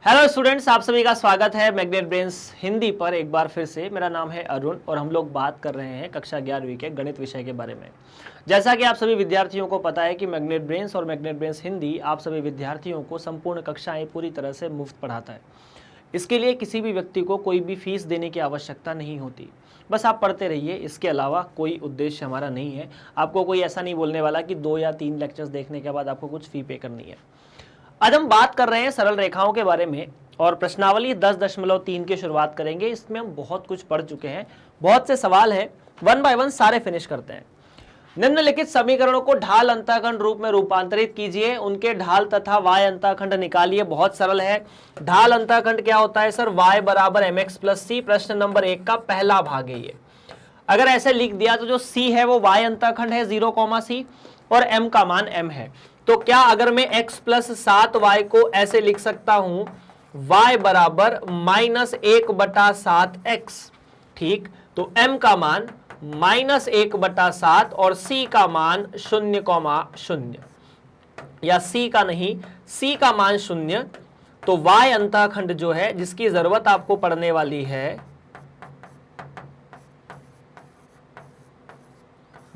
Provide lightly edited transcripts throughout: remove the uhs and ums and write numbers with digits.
Hello students, आप सभी का स्वागत है मैग्नेट ब्रेन्स हिंदी पर एक बार फिर से। मेरा नाम है अरुण और हम लोग बात कर रहे हैं कक्षा 11वीं के गणित विषय के बारे में। जैसा कि आप सभी विद्यार्थियों को पता है कि मैग्नेट ब्रेन्स और मैग्नेट ब्रेन्स हिंदी आप सभी विद्यार्थियों को संपूर्ण कक्षाएं पूरी तरह से मुफ्त पढ़ाता है। इसके लिए किसी भी व्यक्ति को कोई भी फीस देने की आवश्यकता नहीं होती, बस आप पढ़ते रहिए। इसके अलावा कोई उद्देश्य हमारा नहीं है। आपको कोई ऐसा नहीं बोलने वाला कि 2 या 3 लेक्चर्स देखने के बाद आपको कुछ फी पे करनी है। आज हम बात कर रहे हैं सरल रेखाओं के बारे में और प्रश्नावली 10.3 की शुरुआत करेंगे। इसमें हम बहुत कुछ पढ़ चुके हैं, बहुत से सवाल हैं, 1 बाय 1 सारे फिनिश करते हैं। निम्नलिखित समीकरणों को ढाल अंतःखंड रूप में रूपांतरित कीजिए, उनके ढाल तथा y अंतःखंड निकालिए। बहुत सरल है। ढाल अंतःखंड क्या होता है सर? y बराबर mx प्लस c। प्रश्न नंबर 1 का पहला भाग है ये। अगर ऐसे लिख दिया तो जो c है वो y अंतःखंड है 0, c और m का मान m है। तो क्या अगर मैं x प्लस 7y को ऐसे लिख सकता हूं, y बराबर -1/7x। ठीक, तो m का मान -1/7 और c का मान 0,0 या c का नहीं, c का मान 0। तो y अंतःखंड जो है जिसकी जरूरत आपको पड़ने वाली है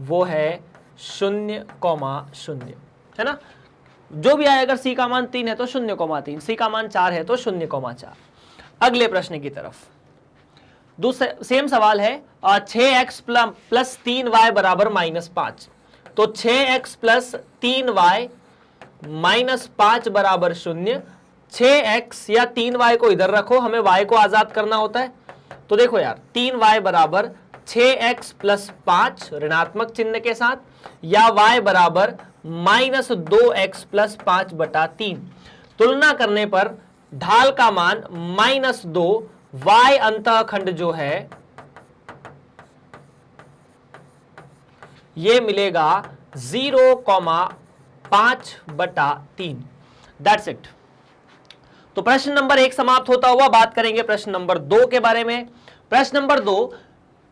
वो है 0,0, है ना। जो भी आए, अगर c का मान 3 है तो 0,3, c का मान 4 है तो 0,4। अगले प्रश्न की तरफ। दूसरे सेम सवाल है, 6x प्लस 3y बराबर -5। तो 6x प्लस 3y -5 बराबर 0। 6x या 3y को इधर रखो, हमें y को आजाद करना होता है। तो देखो यार, 3y बराबर 6x प्लस 5 ऋणात्मक चिन्ह के साथ, या y बराबर -2x प्लस 5/3। तुलना करने पर ढाल का मान -2, y अंतःखंड जो है ये मिलेगा 0,5/3। That's it. तो प्रश्न नंबर 1 समाप्त होता हुआ बात करेंगे प्रश्न नंबर 2 के बारे में। प्रश्न नंबर 2,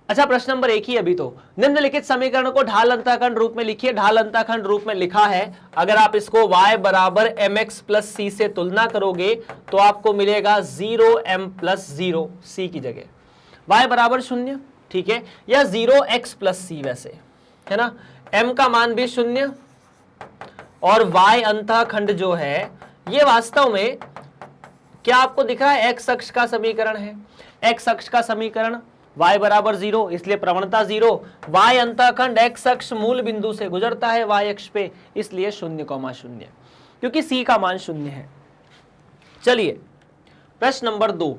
अच्छा प्रश्न नंबर 1 ही अभी तो। निम्नलिखित समीकरण को ढाल अंतःखंड रूप में लिखिए। ढाल अंतःखंड रूप में लिखा है, अगर आप इसको y बराबर mx प्लस c से तुलना करोगे तो आपको मिलेगा 0m प्लस 0 c की जगह, y बराबर 0। ठीक है, या 0x प्लस c वैसे, है ना। m का मान भी 0 और y अंतःखंड जो है ये वास्तव में क्या आपको दिख रहा है? x अक्ष का समीकरण है। x अक्ष का समीकरण y बराबर 0, इसलिए प्रवणता 0। y अंतःखंड x अक्ष मूल बिंदु से गुजरता है y अक्ष पे, इसलिए 0,0, क्योंकि c का मान 0 है। चलिए प्रश्न नंबर 2,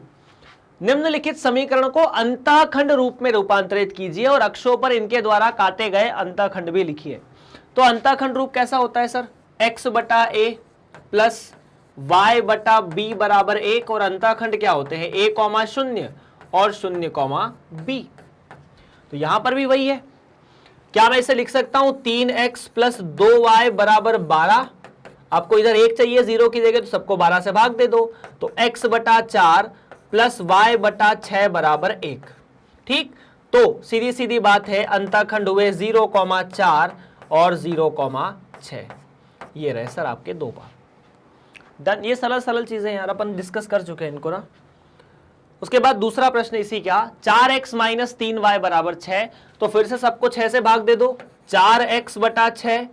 निम्नलिखित समीकरण को अंतःखंड रूप में रूपांतरित कीजिए और अक्षों पर इनके द्वारा काटे गए अंतःखंड भी लिखिए। तो अंतःखंड रूप कैसा होता है सर? x/a प्लस y/b बराबर 1, और अंतःखंड क्या होते हैं? a, 0 और 0,b। तो यहां पर भी वही है। क्या मैं इसे लिख सकता हूं 3x प्लस 2y बराबर 12? आपको इधर 1 चाहिए 0 की जगह, तो सबको 12 से भाग दे दो। तो x/4 प्लस y/6 बराबर 1। ठीक, तो सीधी सीधी बात है, अंतःखंड हुए 0,4 और 0,6। ये रहे सर आपके 2 बार डन। ये सरल सरल चीजें यार अपन डिस्कस कर चुके हैं इनको ना। उसके बाद दूसरा प्रश्न इसी क्या, 4x माइनस 3y बराबर 6। तो फिर से सबको 6 से भाग दे दो। 4x/6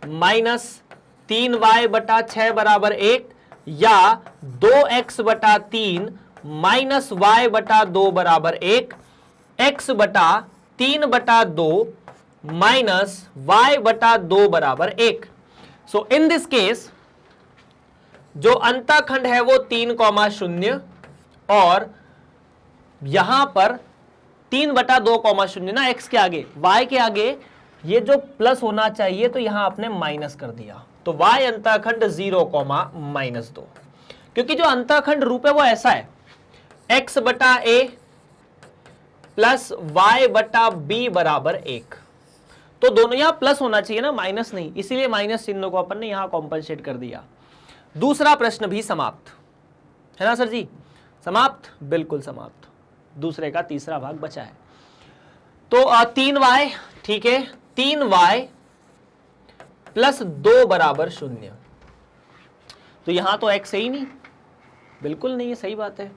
माइनस 3y/6 बराबर 1, या 2x/3 माइनस y/2 बराबर 1, x/3/2 माइनस y/2 बराबर 1। सो इन दिस केस जो अंतःखंड है वो 3,0 और यहां पर 3/2,0 ना, x के आगे y के आगे ये जो प्लस होना चाहिए तो यहां आपने माइनस कर दिया। तो y अंतःखंड 0,-2, क्योंकि जो अंतःखंड रूप है वो ऐसा है, x/a प्लस y/b बराबर 1। तो दोनों यहां प्लस होना चाहिए ना, माइनस नहीं, इसीलिए माइनस चिन्ह को अपन ने यहां कॉम्पनसेट कर दिया। दूसरा प्रश्न भी समाप्त है ना सर जी? समाप्त, बिल्कुल समाप्त। दूसरे का तीसरा भाग बचा है। तो 3y, ठीक है, 3y प्लस 2 बराबर 0। तो यहां तो x है ही नहीं, बिल्कुल नहीं है, सही बात है।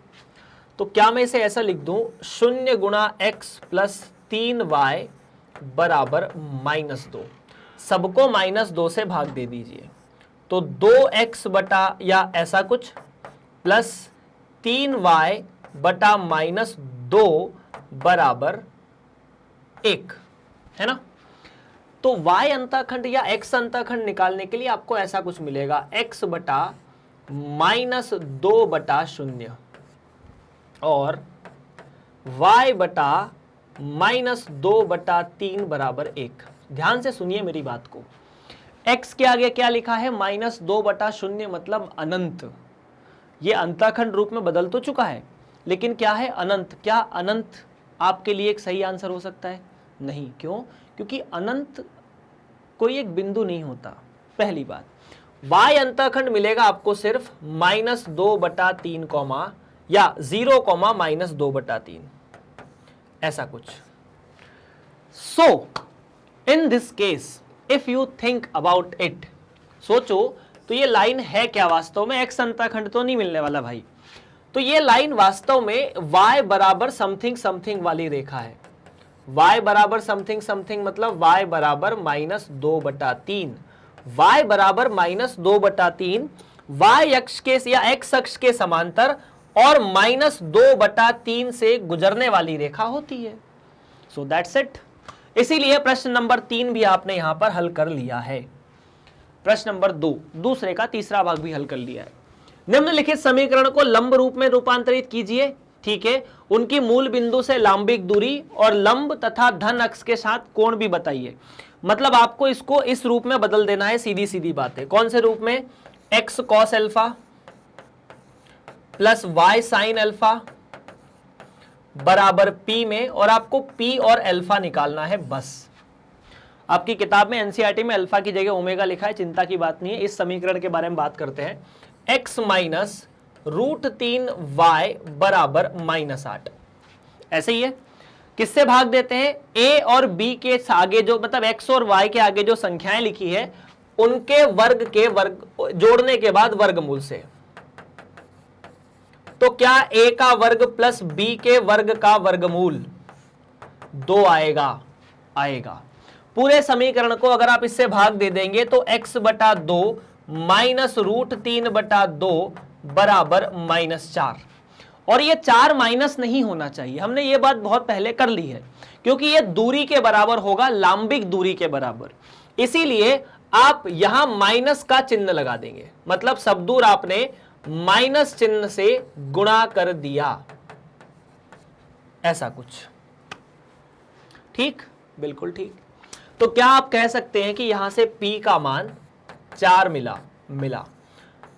तो क्या मैं इसे ऐसा लिख दूं, 0 गुणा x प्लस 3y बराबर -2। सबको -2 से भाग दे दीजिए, तो 2x बटा या ऐसा कुछ प्लस 3y बटा -2 बराबर 1, है ना। तो y अंतःखंड या x अंतःखंड निकालने के लिए आपको ऐसा कुछ मिलेगा, x बटा -2 बटा 0 और y बटा -2 बटा 3 बराबर 1। ध्यान से सुनिए मेरी बात को, x के आगे क्या लिखा है, -2 बटा 0 मतलब अनंत। ये अंतःखंड रूप में बदल तो चुका है, लेकिन क्या है, अनंत। क्या अनंत आपके लिए एक सही आंसर हो सकता है? नहीं। क्यों? क्योंकि अनंत कोई एक बिंदु नहीं होता, पहली बात। y अंतःखंड मिलेगा आपको सिर्फ -2 बटा 3 कॉमा या 0 कॉमा -2 बटा 3, ऐसा कुछ। So in this case if you think about it, सोचो तो ये लाइन है क्या वास्तव में, x अंतःखंड तो नहीं मिलने वाला भाई। तो ये लाइन वास्तव में y बराबर समथिंग समथिंग वाली रेखा है। y बराबर समथिंग समथिंग मतलब y बराबर -2 बटा 3, y बराबर -2 बटा 3 y अक्ष के या x अक्ष के समांतर और -2 बटा 3 से गुजरने वाली रेखा होती है। So that's it. इसीलिए प्रश्न नंबर 3 भी आपने यहां पर हल कर लिया है। प्रश्न नंबर 2, दूसरे का तीसरा भाग भी हल कर लिया है। निम्नलिखित समीकरण को लंब रूप में रूपांतरित कीजिए। ठीक है, उनकी मूल बिंदु से लांबिक दूरी और लंब तथा धन अक्ष के साथ कोण भी बताइए। मतलब आपको इसको इस रूप में बदल देना है, सीधी सीधी बात है। कौन से रूप में? x cos alpha plus y sin alpha बराबर p में, और आपको p और अल्फा निकालना है बस। आपकी किताब में एनसीईआरटी में अल्फा की जगह ओमेगा लिखा है, चिंता की बात नहीं है। इस समीकरण के बारे में बात करते हैं। x माइनस √3y बराबर -8, ऐसे ही है। किससे भाग देते हैं? a और b के आगे जो, मतलब x और y के आगे जो संख्याएं लिखी है उनके वर्ग के वर्ग जोड़ने के बाद वर्गमूल से। तो क्या a का वर्ग प्लस b के वर्ग का वर्गमूल 2 आएगा। पूरे समीकरण को अगर आप इससे भाग दे देंगे तो x बटा 2 माइनस √3 बटा 2 बराबर -4। और ये 4 माइनस नहीं होना चाहिए, हमने ये बात बहुत पहले कर ली है, क्योंकि ये दूरी के बराबर होगा, लांबिक दूरी के बराबर। इसीलिए आप यहां माइनस का चिन्ह लगा देंगे, मतलब सब दूर आपने माइनस चिन्ह से गुणा कर दिया, ऐसा कुछ। ठीक, बिल्कुल ठीक। तो क्या आप कह सकते हैं कि यहां से p का मान 4 मिला।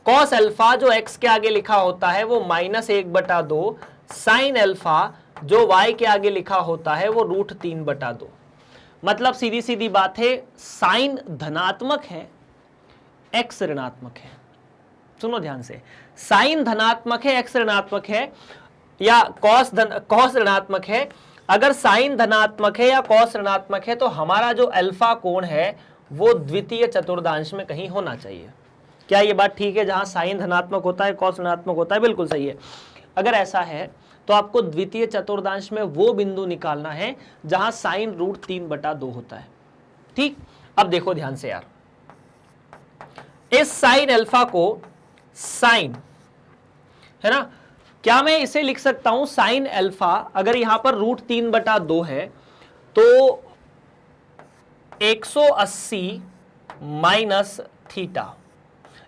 cos अल्फा जो x के आगे लिखा होता है वो -1 बटा 2, साइन अल्फा जो y के आगे लिखा होता है वो √3 बटा 2। मतलब सीधी सीधी बात है, साइन धनात्मक है, x ऋणात्मक है। सुनो ध्यान से, साइन धनात्मक है, x ऋणात्मक है, या cos ऋणात्मक है। अगर साइन धनात्मक है या cos ऋणात्मक है तो हमारा जो अल्फा कोण है वो द्वितीय चतुर्थांश में कहीं होना चाहिए। क्या ये बात ठीक है? जहां साइन धनात्मक होता है cos ऋणात्मक होता है, बिल्कुल सही है। अगर ऐसा है तो आपको द्वितीय चतुर्थांश में वो बिंदु निकालना है जहां साइन √3 बटा 2 होता है। ठीक, अब देखो ध्यान से यार, इस साइन अल्फा को साइन, है ना, क्या मैं इसे लिख सकता हूं साइन अल्फा, अगर यहां पर √3 बटा 2 है तो 180 माइनस थीटा,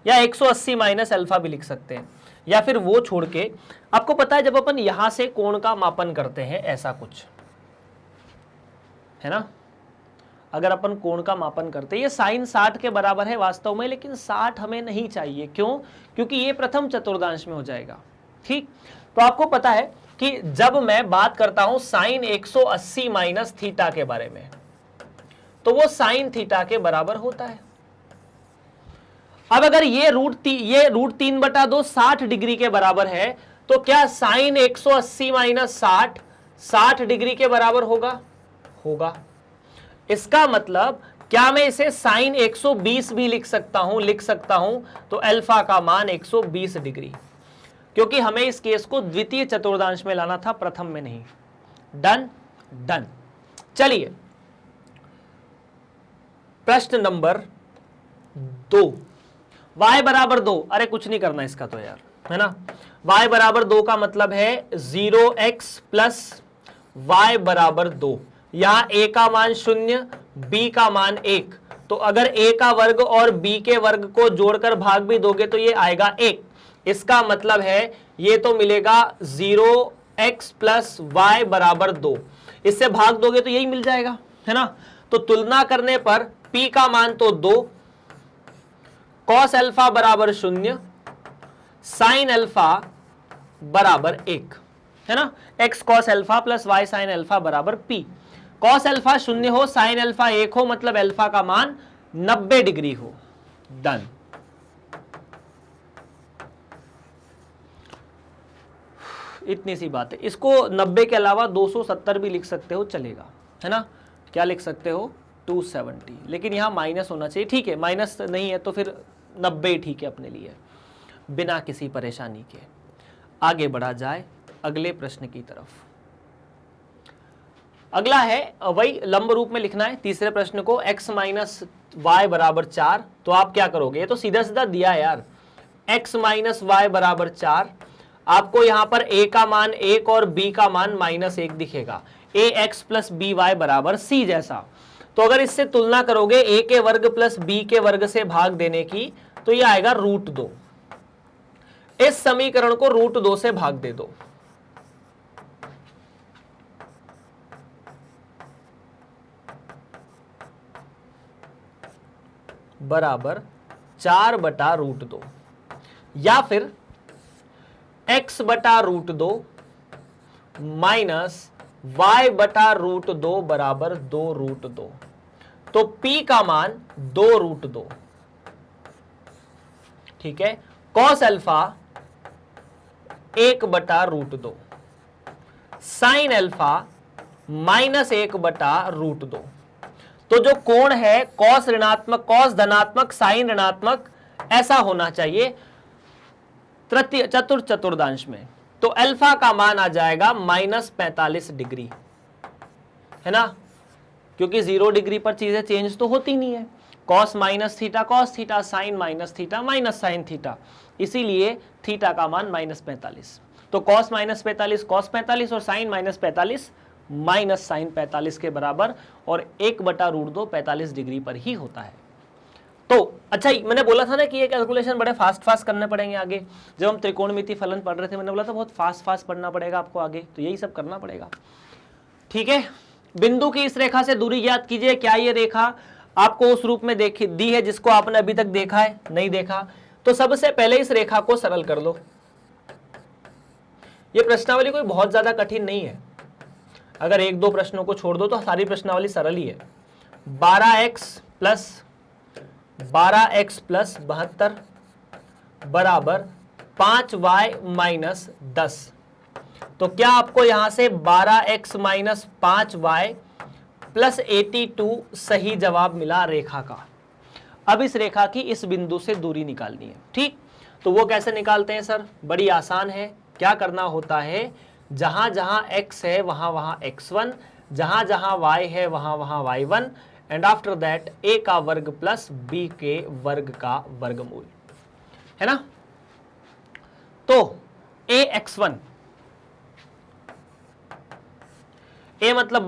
या 180 माइनस अल्फा भी लिख सकते हैं, या फिर वो छोड़ के आपको पता है जब अपन यहां से कोण का मापन करते हैं ऐसा कुछ, है ना, अगर अपन कोण का मापन करते हैं, ये साइन 60 के बराबर है वास्तव में, लेकिन 60 हमें नहीं चाहिए। क्यों? क्योंकि ये प्रथम चतुर्थांश में हो जाएगा। ठीक, तो आपको पता है कि जब मैं बात करता हूं साइन 180 माइनस थीटा के बारे में, तो वो साइन थीटा के बराबर होता है। अब अगर ये √3 बटा 2 60 डिग्री के बराबर है, तो क्या साइन 180 माइनस 60 डिग्री के बराबर होगा। इसका मतलब क्या मैं इसे साइन 120 भी लिख सकता हूं? तो अल्फा का मान 120 डिग्री। क्योंकि हमें इस केस को द्वितीय चतुर्थांश में लाना था, प्रथम में नहीं। Done done. चलिए प्रश्न नंबर 2, y बराबर 2। अरे कुछ नहीं करना इसका तो यार, है ना। y बराबर 2 का मतलब है 0x प्लस y बराबर 2। यहां a का मान 0, b का मान 1। तो अगर a का वर्ग और b के वर्ग को जोड़कर भाग भी दोगे तो ये आएगा 1। इसका मतलब है ये तो मिलेगा 0x प्लस y बराबर 2। इससे भाग दोगे तो यही मिल जाएगा, है ना। तो तुलना करने पर p का मान तो 2, कॉस अल्फा बराबर 0, साइन अल्फा बराबर 1, है ना। x cos alpha plus y sine alpha बराबर p। कॉस अल्फा 0 हो, साइन अल्फा 1 हो, मतलब अल्फा का मान 90 डिग्री हो। डन। इतनी सी बात है। इसको 90 के अलावा 270 भी लिख सकते हो, चलेगा, है ना। क्या लिख सकते हो, 270, लेकिन यहां माइनस होना चाहिए। ठीक है, माइनस नहीं है तो फिर 90 ठीक है अपने लिए, बिना किसी परेशानी के। आगे बढ़ा जाए अगले प्रश्न की तरफ। अगला है वही लंब रूप में लिखना है तीसरे प्रश्न को, x माइनस वाई बराबर 4। तो आप क्या करोगे, ये तो सीधा सीधा दिया है यार, x माइनस वाई बराबर 4। आपको यहां पर a का मान 1 और b का मान -1 दिखेगा। ax प्लस बी वाई बराबर c जैसा। तो अगर इससे तुलना करोगे a के वर्ग प्लस b के वर्ग से भाग देने की, तो ये आएगा √2। इस समीकरण को √2 से भाग दे दो। बराबर 4 बटा √2, या फिर x बटा √2 माइनस y बटा √2 बराबर 2√2। तो p का मान 2√2, ठीक है। कॉस अल्फा 1 बटा √2, साइन अल्फा -1 बटा √2। तो जो कोण है कॉस ऋणात्मक, कॉस धनात्मक, साइन ऋणात्मक, ऐसा होना चाहिए तृतीय चतुर्थ चतुर्दांश में। तो अल्फा का मान आ जाएगा -45 डिग्री, है ना, क्योंकि 0 डिग्री पर चीजें चेंज तो होती नहीं है। Cos minus theta cos theta, sine minus theta minus sine theta, इसीलिए थीटा का मान -45। तो कॉस -45 कॉस 45 और साइन -45 माइनस साइन 45 के बराबर, और 1 बटा √2 45 डिग्री पर ही होता है। तो अच्छा, मैंने बोला था ना कि ये कैलकुलेशन बड़े फास्ट करने पड़ेंगे आगे। जब हम त्रिकोणमिति फलन पढ़ रहे थे, मैंने बोला था बहुत फास्ट पढ़ना पड़ेगा आपको आगे, तो यही सब करना पड़ेगा, ठीक है। बिंदु की इस रेखा से दूरी ज्ञात कीजिए। क्या ये रेखा आपको उस रूप में दी है जिसको आपने अभी तक देखा है? नहीं देखा। तो सबसे पहले इस रेखा को सरल कर लो। ये प्रश्नावली कोई बहुत ज्यादा कठिन नहीं है, अगर 1-2 प्रश्नों को छोड़ दो तो सारी प्रश्नावली सरल ही है। 12x प्लस 72 बराबर 5y माइनस 10। तो क्या आपको यहां से 12x माइनस 5y प्लस 82 सही जवाब मिला रेखा का। अब इस रेखा की इस बिंदु से दूरी निकालनी है, ठीक। तो वो कैसे निकालते हैं सर? बड़ी आसान है। क्या करना होता है, जहां जहां x है वहां वहां x1, जहां जहां y है वहां वहां y1, and after that a का वर्ग प्लस b के वर्ग का वर्गमूल, है ना। तो ax1, a मतलब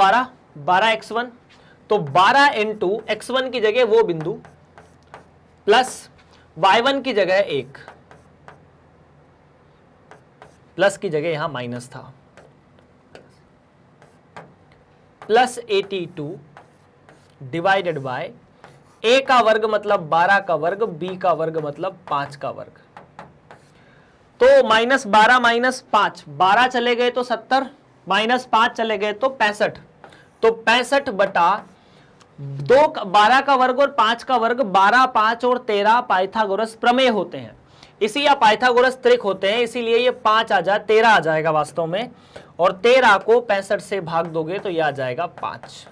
12x1, तो 12 इंटू x1 की जगह वो बिंदु प्लस y1 की जगह 1, प्लस की जगह यहां माइनस था, प्लस 82 डिवाइडेड बाय a का वर्ग मतलब 12 का वर्ग, b का वर्ग मतलब 5 का वर्ग। तो -12 माइनस 5, 12 चले गए तो 70, माइनस 5 चले गए तो 65। तो 65 बटा 12 का वर्ग और 5 का वर्ग, 12, 5 और 13 पाइथागोरस प्रमेय होते हैं, इसी या पाइथागोरस त्रिक होते हैं, इसीलिए ये 5 आ जाए 13 आ जाएगा वास्तव में, और 13 को 65 से भाग दोगे तो ये आ जाएगा 5।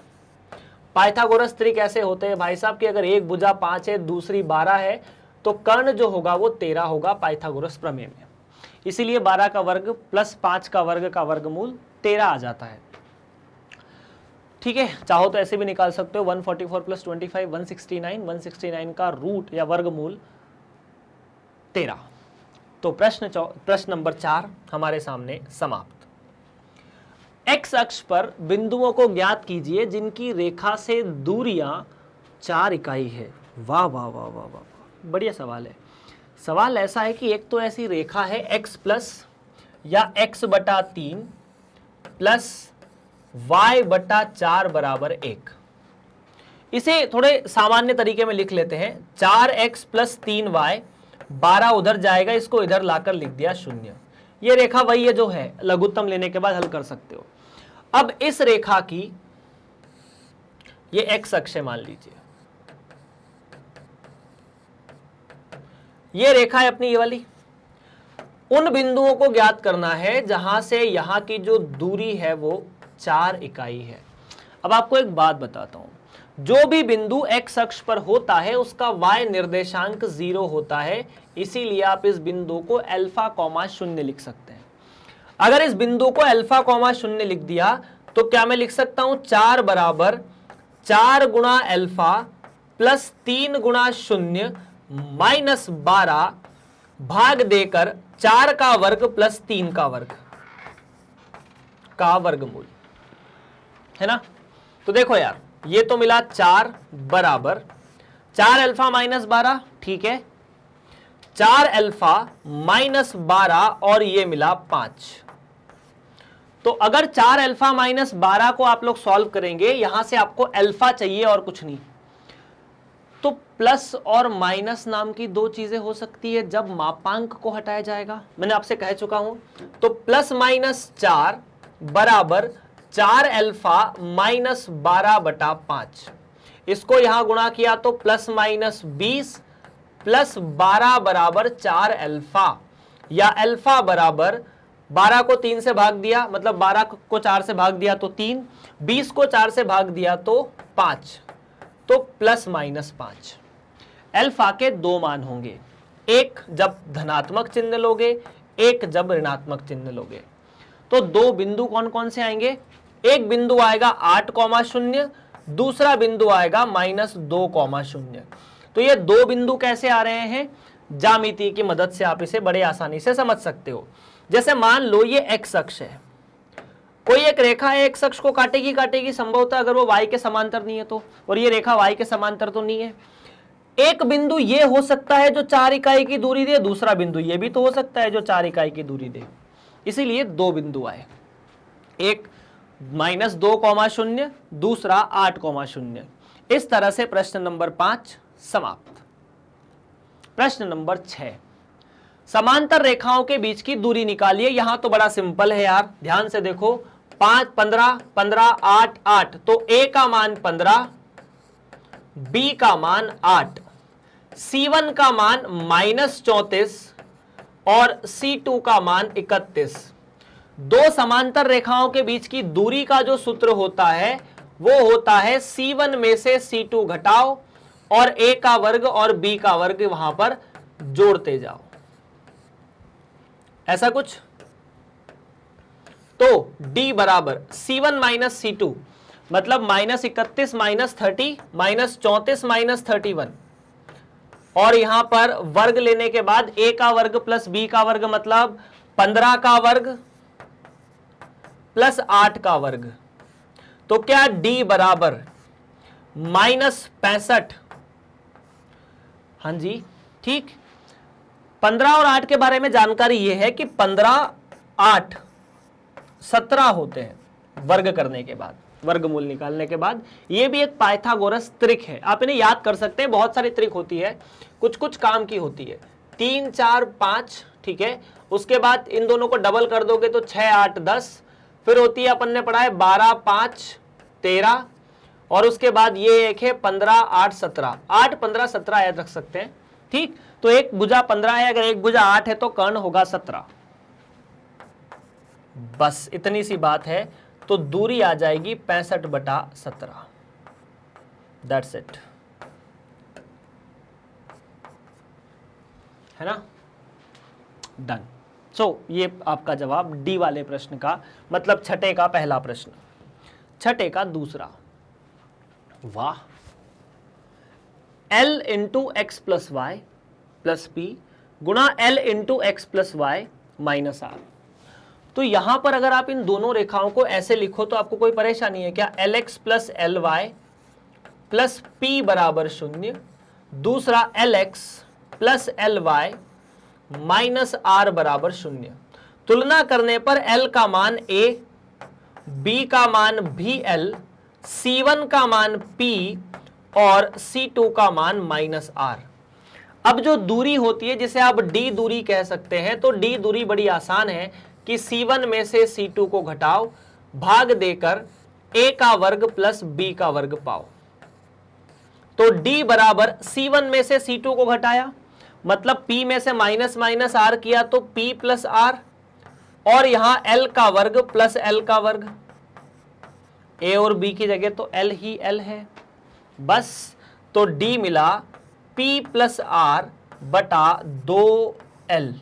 पाइथागोरस त्रिक ऐसे होते हैं भाई साहब कि अगर एक भुजा 5 है दूसरी 12 है तो कर्ण जो होगा वो 13 होगा पाइथागोरस प्रमेय में। इसीलिए 12 का वर्ग प्लस 5 का वर्ग का वर्गमूल 13 आ जाता है। ठीक है, चाहो तो ऐसे भी निकाल सकते हो 144 प्लस 25 169, 169 का रूट या वर्गमूल 13। तो प्रश्न नंबर 4 हमारे सामने समाप्त। एक्स अक्ष पर बिंदुओं को ज्ञात कीजिए जिनकी रेखा से दूरियां 4 इकाई है। वाह वाह वाह वाह वाह, बढ़िया सवाल है। सवाल ऐसा है कि एक तो ऐसी रेखा है x प्लस या x/3 प्लस y/4 बराबर 1। इसे थोड़े सामान्य तरीके में लिख लेते हैं, 4x प्लस 3y, 12 उधर जाएगा, इसको इधर लाकर लिख दिया 0। ये रेखा वही है जो है, लघुत्तम लेने के बाद हल कर सकते हो। अब इस रेखा की ये x अक्ष है मान लीजिए, ये रेखा है अपनी ये वाली। उन बिंदुओं को ज्ञात करना है जहां से यहां की जो दूरी है वो 4 इकाई है। अब आपको एक बात बताता हूं, जो भी बिंदु x अक्ष पर होता है उसका y निर्देशांक 0 होता है, इसीलिए आप इस बिंदु को α,0 लिख सकते हैं। अगर इस बिंदु को α,0 लिख दिया तो क्या मैं लिख सकता हूं 4 बराबर 4 गुणा अल्फा प्लस 3 गुणा 0 माइनस 12 भाग देकर 4 का वर्ग प्लस 3 का वर्ग का वर्गमूल, है ना। तो देखो यार, ये तो मिला 4 बराबर 4 अल्फा माइनस 12, ठीक है, 4 अल्फा माइनस 12 और ये मिला 5। तो अगर 4 अल्फा माइनस 12 को आप लोग सॉल्व करेंगे, यहां से आपको अल्फा चाहिए और कुछ नहीं, तो प्लस और माइनस नाम की दो चीजें हो सकती है जब मापांक को हटाया जाएगा। मैंने आपसे कह चुका हूं, तो प्लस माइनस 4 बराबर 4 अल्फा माइनस 12/5। इसको यहां गुणा किया तो प्लस माइनस 20 प्लस 12 बराबर 4 अल्फा, या अल्फा बराबर 12 को 3 से भाग दिया, मतलब 12 को 4 से भाग दिया तो 3, 20 को 4 से भाग दिया तो 5, तो प्लस माइनस 5। अल्फा के दो मान होंगे, एक जब धनात्मक चिन्ह लोगे, एक जब ऋणात्मक चिन्ह लोगे। तो दो बिंदु कौन कौन से आएंगे, एक बिंदु आएगा 8,0, दूसरा बिंदु आएगा -2,0। तो ये दो बिंदु कैसे आ रहे हैं, ज्यामिति की मदद से आप इसे बड़े आसानी से समझ सकते हो। जैसे मान लो ये x अक्ष है, कोई एक रेखा है x अक्ष को काटेगी, संभवतः अगर वो y के समांतर नहीं है तो, और ये रेखा y के समांतर तो नहीं है। एक बिंदु ये हो सकता है जो 4 इकाई की दूरी दे, दूसरा बिंदु ये भी तो हो सकता है जो 4 इकाई की दूरी दे, इसीलिए दो बिंदु आए, एक -2,0, दूसरा 8,0। इस तरह से प्रश्न नंबर 5 समाप्त। प्रश्न नंबर 6, समांतर रेखाओं के बीच की दूरी निकालिए। यहां तो बड़ा सिंपल है यार, ध्यान से देखो, 5 15 15 8 8, तो a का मान 15, b का मान 8, c1 का मान -34 और c2 का मान 31। दो समांतर रेखाओं के बीच की दूरी का जो सूत्र होता है वो होता है c1 में से c2 घटाओ और a का वर्ग और b का वर्ग वहां पर जोड़ते जाओ, ऐसा कुछ। तो d बराबर c1 माइनस c2, मतलब -31 -30 -34 -31, और यहां पर वर्ग लेने के बाद a का वर्ग प्लस b का वर्ग, मतलब 15 का वर्ग प्लस 8 का वर्ग। तो क्या d बराबर -65, हाँ जी ठीक। 15 और 8 के बारे में जानकारी यह है कि 15 8 17 होते हैं वर्ग करने के बाद, वर्गमूल निकालने के बाद। यह भी एक पाइथागोरस त्रिक है, आप इन्हें याद कर सकते हैं। बहुत सारी त्रिक होती है, कुछ कुछ काम की होती है, 3 4 5, ठीक है। उसके बाद इन दोनों को डबल कर दोगे तो 6 8 10, फिर होती है, अपन ने पढ़ा है 12 5 13, और उसके बाद ये एक है 15 8 17, 8 15 17 याद रख सकते हैं, ठीक। तो एक भुजा 15 है, अगर एक भुजा 8 है तो कर्ण होगा 17। बस इतनी सी बात है, तो दूरी आ जाएगी 65/17। दैट्स इट, है ना, डन। सो ये आपका जवाब डी वाले प्रश्न का, मतलब छठे का पहला प्रश्न। छठे का दूसरा, वाह, L into x plus y plus p गुणा L into x plus y minus r. तो यहां पर अगर आप इन दोनों रेखाओं को ऐसे लिखो तो आपको कोई परेशानी है क्या? Lx plus l y plus p बराबर 0, दूसरा Lx plus l y minus r बराबर 0। तुलना करने पर L का मान A, B का मान भी L, C1 का मान P और C2 का मान माइनस आर। अब जो दूरी होती है जिसे आप D दूरी कह सकते हैं, तो D दूरी बड़ी आसान है कि C1 में से C2 को घटाओ, भाग देकर A का वर्ग प्लस B का वर्ग पाओ। तो D बराबर C1 में से C2 को घटाया, मतलब P में से माइनस माइनस R किया तो P प्लस R, और यहां L का वर्ग प्लस L का वर्ग, A और B की जगह तो L ही L है बस। तो D मिला P प्लस R बटा 2L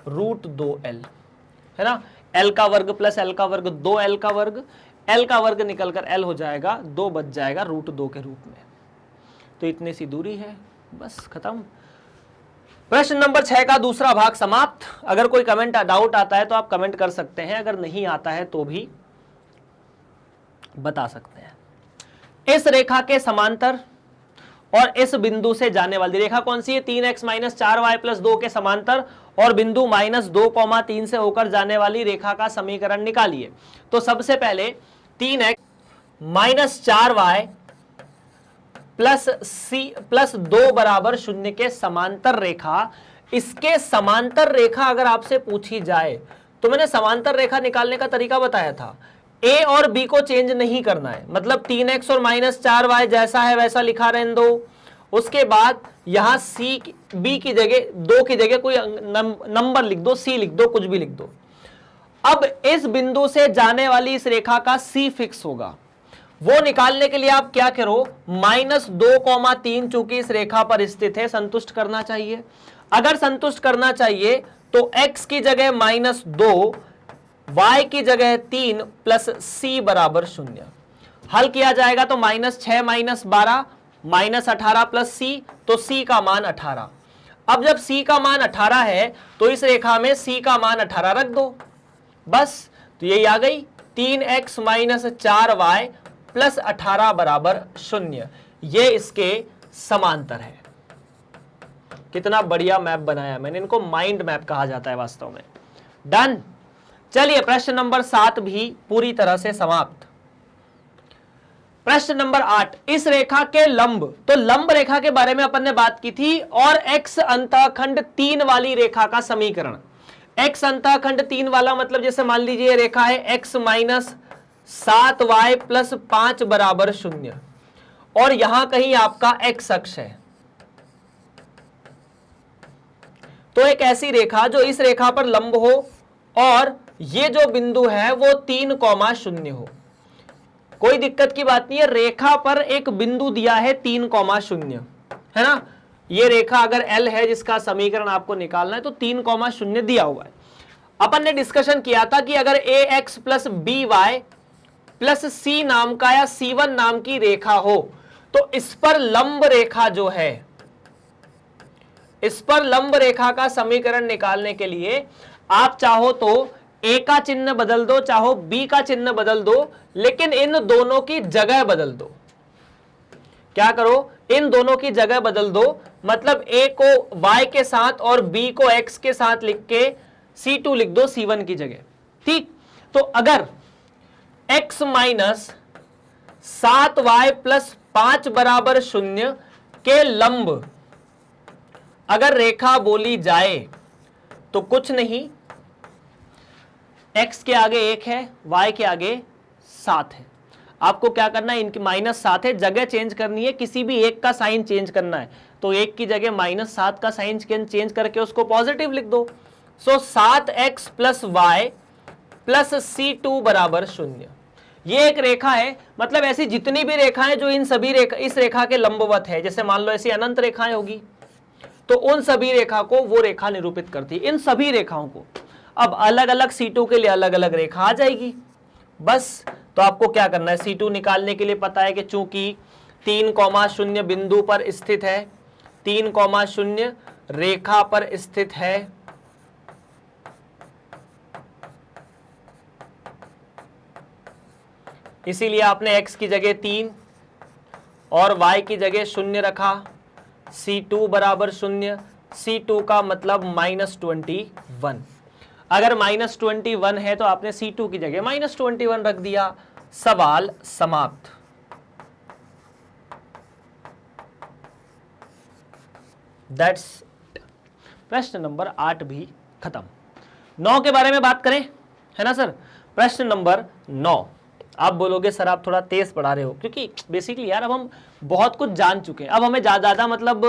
रूट 2L, है ना। L का वर्ग प्लस L का वर्ग 2L का वर्ग, L का वर्ग निकलकर L हो जाएगा, 2 बच जाएगा रूट 2 के रूप में। तो इतनी सी दूरी है, बस खत्म। प्रश्न नंबर 6 का दूसरा भाग समाप्त। अगर कोई कमेंट डाउट आता है तो आप कमेंट कर सकते हैं, अगर नहीं आता है तो भी बता सकते हैं। इस रेखा के समांतर और इस बिंदु से जाने वाली रेखा कौन सी है? 3x माइनस 4y प्लस 2 के समांतर और बिंदु माइनस 2,3 से होकर जाने वाली रेखा का समीकरण निकालिए। तो सबसे पहले 3x माइनस 4y प्लस 2 बराबर 0 के समांतर रेखा, इसके समांतर रेखा अगर आपसे पूछी जाए तो मैंने समांतर रेखा निकालने का तरीका बताया था। A और B को चेंज नहीं करना है, मतलब 3x और माइनस 4y जैसा है वैसा लिखा रहने दो। उसके बाद यहां B की जगह 2 की जगह कोई नंबर लिख दो, C लिख दो, कुछ भी लिख दो। अब इस बिंदु से जाने वाली इस रेखा का C फिक्स होगा, वो निकालने के लिए आप क्या करो, माइनस 2,3 चूंकि इस रेखा पर स्थित है, संतुष्ट करना चाहिए। अगर संतुष्ट करना चाहिए तो x की जगह माइनस 2, y की जगह 3 प्लस c बराबर 0। हल किया जाएगा तो minus 6 minus 12 minus 18 plus c, तो c का मान 18। अब जब c का मान 18 है तो इस रेखा में c का मान 18 रख दो बस। तो यही आ गई 3x माइनस 4y प्लस 18 बराबर 0। ये इसके समांतर है। कितना बढ़िया मैप बनाया मैंने, इनको माइंड मैप कहा जाता है वास्तव में। डन। चलिए प्रश्न नंबर 7 भी पूरी तरह से समाप्त। प्रश्न नंबर 8, इस रेखा के लंब, तो लंब रेखा के बारे में अपन ने बात की थी, और x अंतःखंड 3 वाली रेखा का समीकरण। x अंतःखंड 3 वाला मतलब जैसे मान लीजिए रेखा है x माइनस 7y प्लस 5 बराबर 0, और यहां कहीं आपका x अक्ष है। तो एक ऐसी रेखा जो इस रेखा पर लंब हो और ये जो बिंदु है वो 3,0 हो। कोई दिक्कत की बात नहीं है, रेखा पर एक बिंदु दिया है 3,0, है ना। ये रेखा अगर L है जिसका समीकरण आपको निकालना है तो 3,0 दिया हुआ है। अपन ने डिस्कशन किया था कि अगर ax plus by plus c नाम का या c1 नाम की रेखा हो तो इस पर लंब रेखा जो है, इस पर लंब रेखा का समीकरण निकालने के लिए आप चाहो तो a का चिन्ह बदल दो, चाहो b का चिन्ह बदल दो, लेकिन इन दोनों की जगह बदल दो। क्या करो, इन दोनों की जगह बदल दो, मतलब a को y के साथ और b को x के साथ लिख के c2 लिख दो c1 की जगह। ठीक, तो अगर x माइनस 7y प्लस 5 बराबर 0 के लंब अगर रेखा बोली जाए तो कुछ नहीं, x के आगे 1 है, y के आगे 7 है। आपको क्या करना है, इनकी माइनस 7 है, जगह चेंज करनी है, किसी भी एक का साइन चेंज करना है। तो 1 की जगह माइनस 7 का साइन चेंज करके उसको पॉजिटिव लिख दो। सो 7x plus y plus c2 बराबर 0। ये एक रेखा है, मतलब ऐसी जितनी भी रेखाएं जो इन सभी इस रेखा के लंबवत है, जैसे मान लो ऐसी अनंत रेखाएं होगी तो उन सभी रेखा को वो रेखा निरूपित करती है, इन सभी रेखाओं को। अब अलग अलग C2 के लिए अलग अलग रेखा आ जाएगी बस। तो आपको क्या करना है, C2 निकालने के लिए पता है कि चूंकि 3,0 बिंदु पर स्थित है, 3,0 रेखा पर स्थित है, इसीलिए आपने x की जगह 3 और y की जगह 0 रखा। C2 बराबर 0, C2 का मतलब -21। अगर -21 है तो आपने C2 की जगह -21 रख दिया। सवाल समाप्त। दैट्स प्रश्न नंबर 8 भी खत्म। 9 के बारे में बात करें, है ना सर। प्रश्न नंबर 9। आप बोलोगे सर आप थोड़ा तेज पढ़ा रहे हो, क्योंकि बेसिकली यार अब हम बहुत कुछ जान चुके हैं। अब हमें ज़्यादा मतलब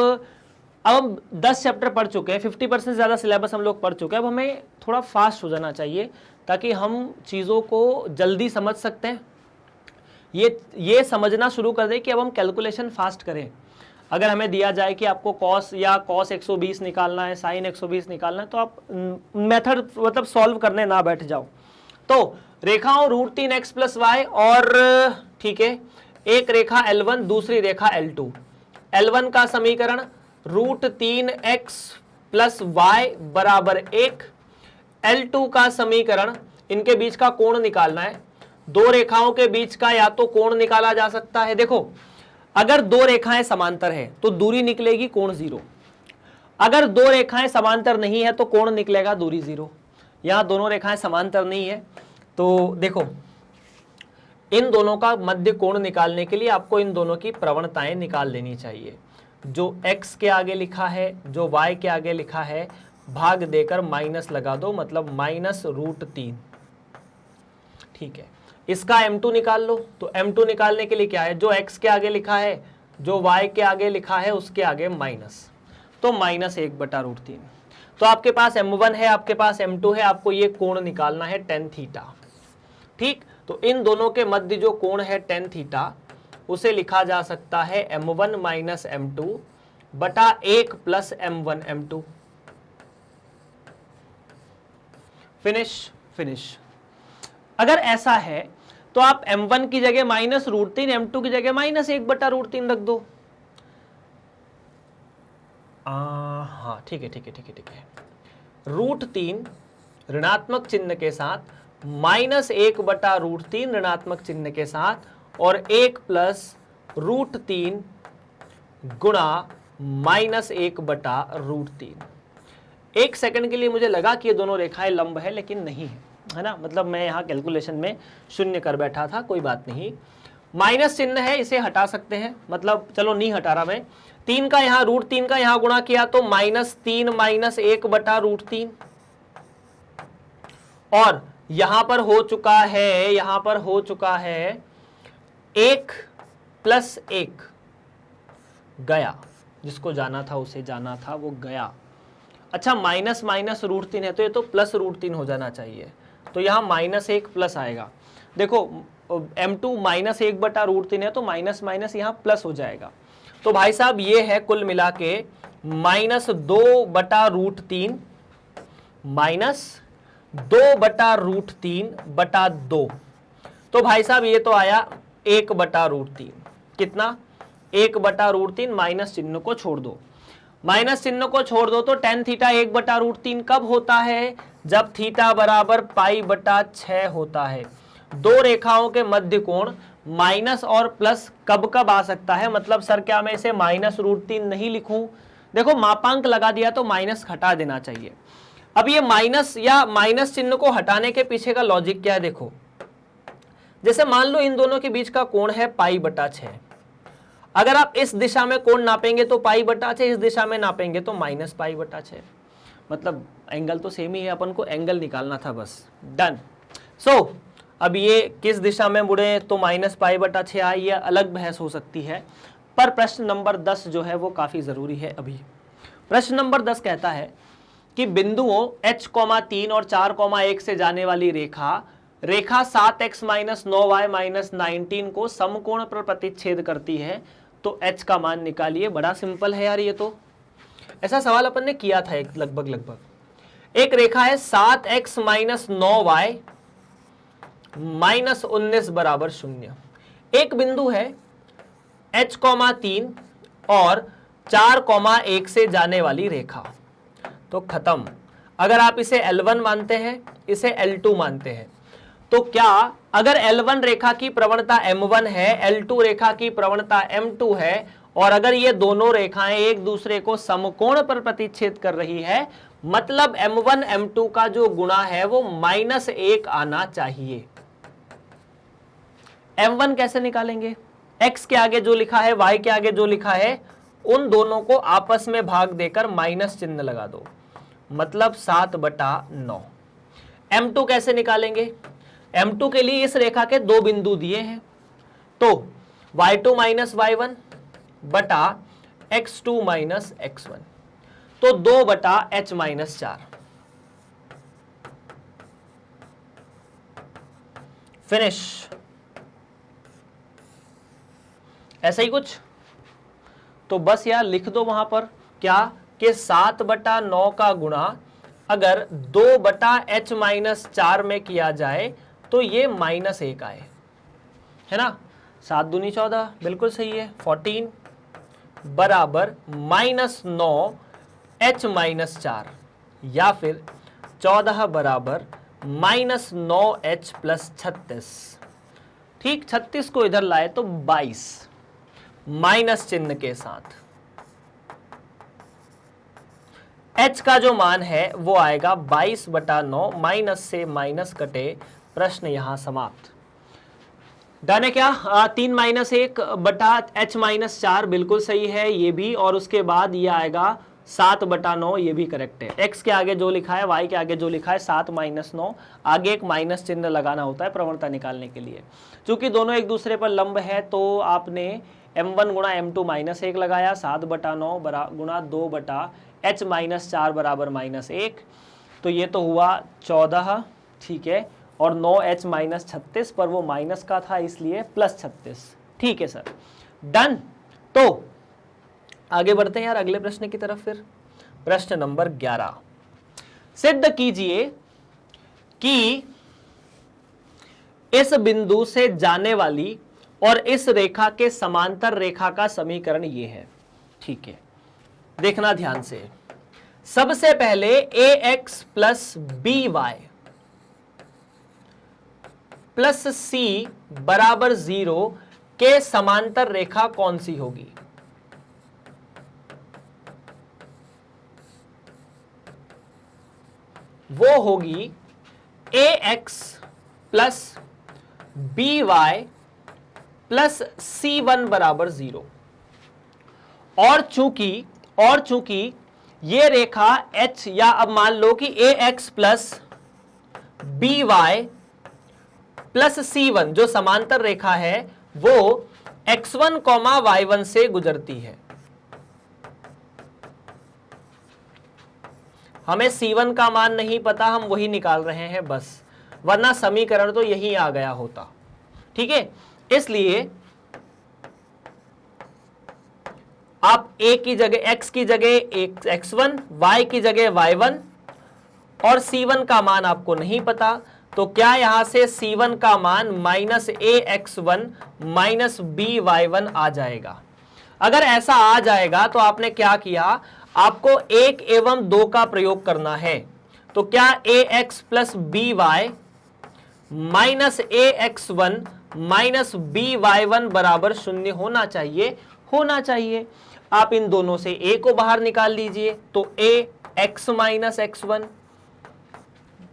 अब हम 10 चैप्टर पढ़ चुके हैं, 50% से ज़्यादा सिलेबस हम लोग पढ़ चुके हैं। अब हमें थोड़ा फास्ट हो जाना चाहिए ताकि हम चीज़ों को जल्दी समझ सकते हैं। ये समझना शुरू कर दें कि अब हम कैलकुलेशन फास्ट करें। अगर हमें दिया जाए कि आपको कॉस या कॉस 120 निकालना है, साइन 120 निकालना है, तो आप मेथड मतलब सॉल्व करने ना बैठ जाओ। तो रेखाओं √3x + y और ठीक है, एक रेखा L1 दूसरी रेखा L2। L1 का समीकरण √3x + y बराबर 1। L2 का समीकरण, इनके बीच का कोण निकालना है। दो रेखाओं के बीच का या तो कोण निकाला जा सकता है, देखो अगर दो रेखाएं समांतर है तो दूरी निकलेगी कोण 0। अगर दो रेखाएं समांतर नहीं है तो कोण निकलेगा दूरी 0। यहां दोनों रेखाएं समांतर नहीं है तो देखो इन दोनों का मध्य कोण निकालने के लिए आपको इन दोनों की प्रवणताएं निकाल लेनी चाहिए। जो x के आगे लिखा है, जो y के आगे लिखा है, भाग देकर माइनस लगा दो, मतलब -√3। ठीक है, इसका m2 निकाल लो। तो m2 निकालने के लिए क्या है, जो x के आगे लिखा है, जो y के आगे लिखा है, उसके आगे माइनस, तो -1/√3। तो आपके पास m1 है, आपके पास m2 है, आपको ये कोण निकालना है tan थीटा। ठीक, तो इन दोनों के मध्य जो कोण है tan थीटा, उसे लिखा जा सकता है m1 - m2 बटा 1 + m1 m2। फिनिश। अगर ऐसा है तो आप m1 की जगह -√3, m2 की जगह -1/√3 रख दो। हाँ ठीक है। √3 ऋणात्मक चिन्ह के साथ, -1/√3 ऋणात्मक चिन्ह के साथ, और 1 + √3 गुणा -1/√3। एक सेकंड के लिए मुझे लगा कि ये दोनों रेखाएं लंब है, लेकिन नहीं है ना। मतलब मैं यहाँ कैलकुलेशन में 0 कर बैठा था, कोई बात नहीं। माइनस चिन्ह है, इसे हटा सकते हैं, मतलब चलो नहीं हटा रहा मैं। 3 का यहाँ √3 का यहाँ गुणा किया तो -3 - 1/√3, और यहां पर हो चुका है 1 + 1 गया, जिसको जाना था उसे जाना था, वो गया। अच्छा, माइनस √3 है तो ये तो +√3 हो जाना चाहिए, तो यहाँ -1 प्लस आएगा। देखो m2 -1/√3 है तो माइनस यहाँ प्लस हो जाएगा। तो भाई साहब ये है कुल मिला के -2/√3 -2/√3/2। तो भाई साहब ये तो आया 1/√3। कितना? 1/√3। माइनस चिन्ह को छोड़ दो, तो tan थीटा 1/√3 कब होता है? जब थीटा बराबर π/6 होता है। दो रेखाओं के मध्य कोण माइनस और प्लस कब आ सकता है? मतलब सर क्या मैं इसे -√3 नहीं लिखूं? देखो मापांक लगा दिया तो माइनस हटा देना चाहिए। अब ये माइनस चिन्ह को हटाने के पीछे का लॉजिक क्या है? देखो, जैसे मान लो इन दोनों के बीच का कोण है π/6। अगर आप इस दिशा में कोण नापेंगे तो π/6, इस दिशा में नापेंगे तो -π/6। मतलब एंगल तो सेम ही है, अपन को एंगल निकालना था बस। डन। सो अब ये किस दिशा में मुड़े तो -π/6 आए, ये अलग बहस हो सकती है, पर प्रश्न नंबर 10 जो है वो काफी जरूरी है अभी। प्रश्न नंबर 10 कहता है कि बिंदुओं h,3 और 4,1 से जाने वाली रेखा 7x - 9y - 19 को समकोण पर प्रतिच्छेद करती है, तो h का मान निकालिए। बड़ा सिंपल है यार, ये तो ऐसा सवाल अपन ने किया था एक लगभग। एक रेखा है 7x माइनस 9y माइनस 19 बराबर 0। एक बिंदु है h,3 और 4,1 से जाने वाली रेखा। तो खत्म। अगर आप इसे L1 मानते हैं, इसे L2 मानते हैं, तो क्या अगर L1 रेखा की प्रवणता M1 है, L2 रेखा की प्रवणता M2 है, और अगर ये दोनों रेखाएं एक दूसरे को समकोण पर प्रतिच्छेद कर रही है, मतलब M1 M2 का जो गुणा है वो -1 आना चाहिए। M1 कैसे निकालेंगे? x के आगे जो लिखा है, y के आगे जो लिखा है, उन दोनों को आपस में भाग देकर माइनस चिन्ह लगा दो, मतलब 7/9। M2 कैसे निकालेंगे? M2 के लिए इस रेखा के दो बिंदु दिए हैं, तो y2 माइनस y1 बटा x2 माइनस x1, तो 2/h माइनस 4। फिनिश। ऐसा ही कुछ, तो बस यार लिख दो वहां पर क्या कि 7/9 का गुणा अगर 2/h माइनस 4 में किया जाए तो ये -1 आए, है ना। 7 दूनी 14, बिल्कुल सही है। 14 बराबर -9h माइनस 4, या फिर 14 बराबर -9h प्लस 36। ठीक, 36 को इधर लाए तो 22 माइनस चिन्ह के साथ। h का जो मान है वो आएगा 22/9, माइनस से माइनस कटे, प्रश्न यहां समाप्त। डन है क्या? 3 माइनस 1/h माइनस 4 बिल्कुल सही है ये भी, और उसके बाद ये आएगा 7/9, ये भी करेक्ट है। x के आगे जो लिखा है, y के आगे जो लिखा है 7 माइनस 9, आगे एक माइनस चिन्ह लगाना होता है प्रवणता निकालने के लिए। चूंकि दोनों एक दूसरे पर लंब है तो आपने M1 गुणा M2 माइनस 1 लगाया, 7/9 गुणा 2/h माइनस 4 बराबर -1, तो ये तो हुआ 14, ठीक है, और 9h माइनस 36 पर वो माइनस का था इसलिए प्लस 36। ठीक है सर, डन। तो आगे बढ़ते हैं यार अगले प्रश्न की तरफ। फिर प्रश्न नंबर 11, सिद्ध कीजिए कि इस बिंदु से जाने वाली और इस रेखा के समांतर रेखा का समीकरण ये है। ठीक है, देखना ध्यान से। सबसे पहले ax plus by plus c बराबर 0 के समांतर रेखा कौन सी होगी? वो होगी ax plus by plus c1 बराबर 0। और चूंकि ये रेखा h, या अब मान लो कि ax plus by plus c1 जो समांतर रेखा है वो x1, y1 से गुजरती है। हमें c1 का मान नहीं पता, हम वही निकाल रहे हैं बस, वरना समीकरण तो यही आ गया होता। ठीक है, इसलिए आप a की जगह x की जगह x1, y की जगह y1, और c1 का मान आपको नहीं पता, तो क्या यहां से c1 का मान -ax1 माइनस by1 आ जाएगा। अगर ऐसा आ जाएगा तो आपने क्या किया, आपको 1 एवं 2 का प्रयोग करना है। तो क्या ax plus by minus ax1 minus by1 बराबर 0 होना चाहिए? होना चाहिए। आप इन दोनों से a को बाहर निकाल लीजिए, तो ax minus x1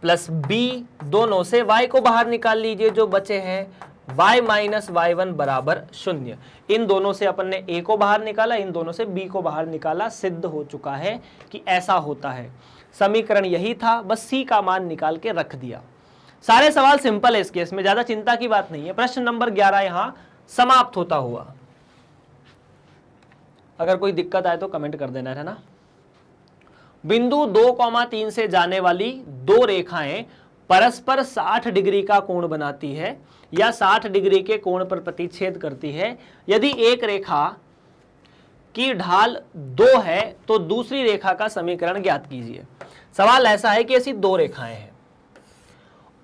plus b, दोनों से y को बाहर निकाल लीजिए, जो बचे हैं y माइनस y1 बराबर 0। इन दोनों से अपन ने a को बाहर निकाला, इन दोनों से b को बाहर निकाला, सिद्ध हो चुका है कि ऐसा होता है। समीकरण यही था, बस c का मान निकाल के रख दिया। सारे सवाल सिंपल है इस केस में, ज्यादा चिंता की बात नहीं है। प्रश्न नंबर 11 यहां समाप्त होता हुआ। अगर कोई दिक्कत आए तो कमेंट कर देना, है ना। बिंदु 2,3 से जाने वाली दो रेखाएं परस्पर 60 डिग्री का कोण बनाती है या 60 डिग्री के कोण पर प्रतिच्छेद करती है। यदि एक रेखा की ढाल 2 है तो दूसरी रेखा का समीकरण ज्ञात कीजिए। सवाल ऐसा है कि ऐसी दो रेखाएं हैं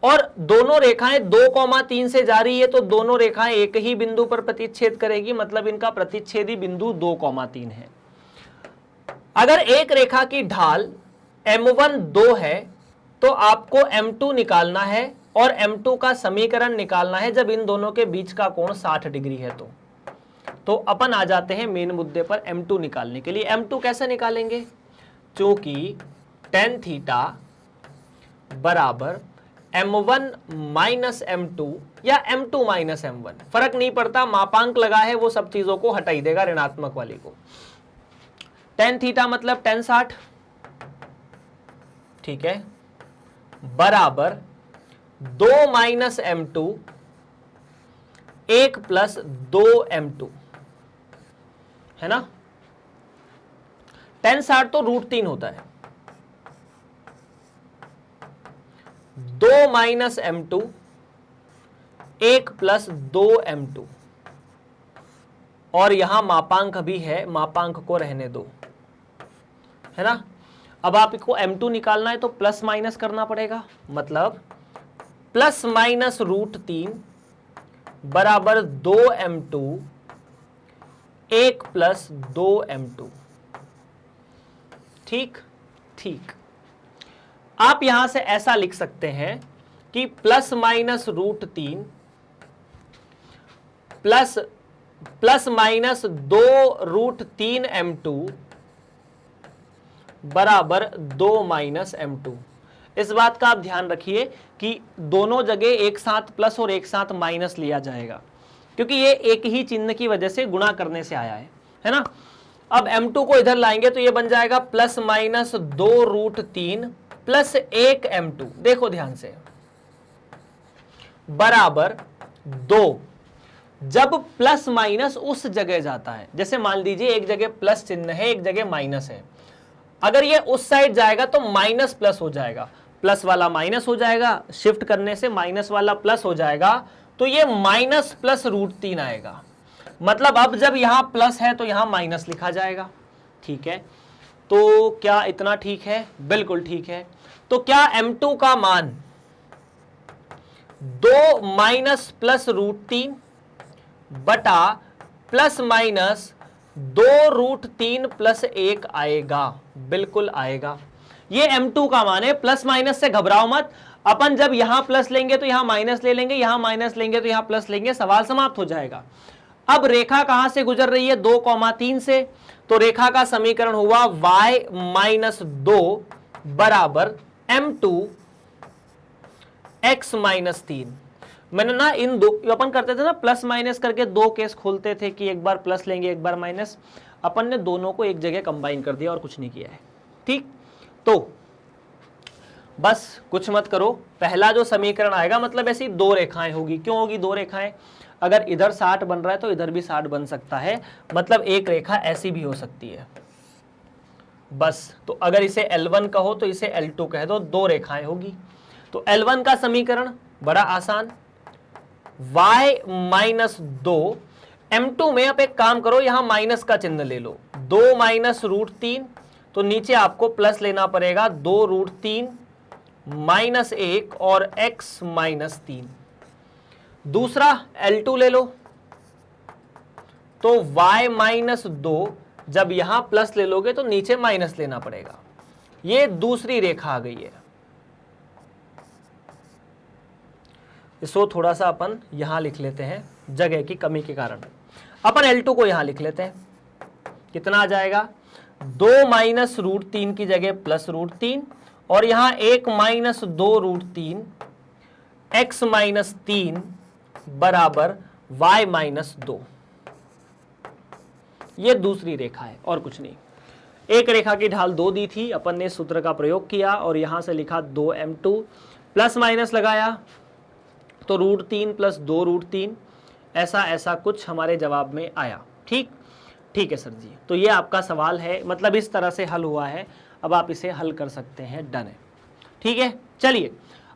और दोनों रेखाएं 2,3 से जा रही है, तो दोनों रेखाएं एक ही बिंदु पर प्रतिच्छेद करेगी, मतलब इनका प्रतिच्छेदी बिंदु 2,3 है। अगर एक रेखा की ढाल m1 2 है तो आपको m2 निकालना है और m2 का समीकरण निकालना है जब इन दोनों के बीच का कोण 60 डिग्री है। तो अपन आ जाते हैं मेन मुद्दे पर m2 निकालने के लिए। m2 कैसे निकालेंगे? चूंकि tan थीटा बराबर m1 माइनस m2 या m2 माइनस m1, फर्क नहीं पड़ता, मापांक लगा है वो सब चीजों को हटा ही देगा, ऋणात्मक वाली को। tan थीटा मतलब tan 60, ठीक है, बराबर 2 माइनस m2 1 प्लस 2 m2, है ना। tan 60 तो √3 होता है, 2 माइनस m2 1 प्लस 2 m2, और यहां मापांक भी है, मापांक को रहने दो, है ना। अब आपको m2 निकालना है तो प्लस माइनस करना पड़ेगा, मतलब प्लस माइनस √3 बराबर 2 m2 1 प्लस 2 m2। ठीक ठीक, आप यहां से ऐसा लिख सकते हैं कि plus minus √3 plus minus 2 √3 m2 बराबर 2 माइनस m2। इस बात का आप ध्यान रखिए कि दोनों जगह एक साथ प्लस और एक साथ माइनस लिया जाएगा, क्योंकि ये एक ही चिन्ह की वजह से गुणा करने से आया है ना। अब m2 को इधर लाएंगे तो ये बन जाएगा प्लस माइनस 2 √3 प्लस 1 m2, देखो ध्यान से, बराबर 2। जब प्लस माइनस उस जगह जाता है, जैसे मान लीजिए एक जगह प्लस चिन्ह है, एक जगह माइनस है, अगर ये उस साइड जाएगा तो माइनस प्लस हो जाएगा, प्लस वाला माइनस हो जाएगा, शिफ्ट करने से माइनस वाला प्लस हो जाएगा, तो ये माइनस प्लस √3 आएगा। मतलब अब जब यहां प्लस है तो यहां माइनस लिखा जाएगा, ठीक है। तो क्या इतना ठीक है? बिल्कुल ठीक है। तो क्या m2 का मान 2 माइनस प्लस √3 बटा प्लस माइनस 2 √3 प्लस 1 आएगा? बिल्कुल आएगा। ये m2 का मान है, प्लस माइनस से घबराओ मत, अपन जब यहां प्लस लेंगे तो यहां माइनस ले लेंगे, यहां माइनस लेंगे तो यहां प्लस लेंगे, सवाल समाप्त हो जाएगा। अब रेखा कहां से गुजर रही है? 2,3 से, तो रेखा का समीकरण हुआ y माइनस 2 बराबर m2 x माइनस 3। मैंने ना इन दो, अपन करते थे ना प्लस माइनस करके दो केस खोलते थे कि एक बार प्लस लेंगे एक बार माइनस, अपन ने दोनों को एक जगह कंबाइन कर दिया और कुछ नहीं किया है, ठीक। तो बस कुछ मत करो, पहला जो समीकरण आएगा मतलब ऐसी दो रेखाएं होगी। क्यों होगी दो रेखाएं? अगर इधर 60 बन रहा है तो इधर भी 60 बन सकता है, मतलब एक रेखा ऐसी भी हो सकती है। बस, तो अगर इसे L1 कहो तो इसे L2 कह दो, दो रेखाएं होगी। तो L1 का समीकरण बड़ा आसान, y माइनस 2, m2 में आप एक काम करो, यहां माइनस का चिन्ह ले लो, 2 माइनस √3, तो नीचे आपको प्लस लेना पड़ेगा, 2 √3 माइनस 1 और x माइनस 3। दूसरा L2 ले लो, तो y माइनस 2, जब यहां प्लस ले लोगे तो नीचे माइनस लेना पड़ेगा। ये दूसरी रेखा आ गई है। इसको थोड़ा सा अपन यहां लिख लेते हैं, जगह की कमी के कारण अपन L2 को यहां लिख लेते हैं। कितना आ जाएगा? 2 माइनस √3 की जगह प्लस √3, और यहां 1 माइनस 2 √3 x माइनस 3 बराबर y माइनस 2। ये दूसरी रेखा है और कुछ नहीं। एक रेखा की ढाल 2 दी थी, अपन ने सूत्र का प्रयोग किया और यहां से लिखा 2m2, प्लस माइनस लगाया तो √3 प्लस 2 √3, ऐसा ऐसा कुछ हमारे जवाब में आया। ठीक ठीक है सर जी। तो ये आपका सवाल है, मतलब इस तरह से हल हुआ है, अब आप इसे हल कर सकते हैं, डन है। ठीक है, चलिए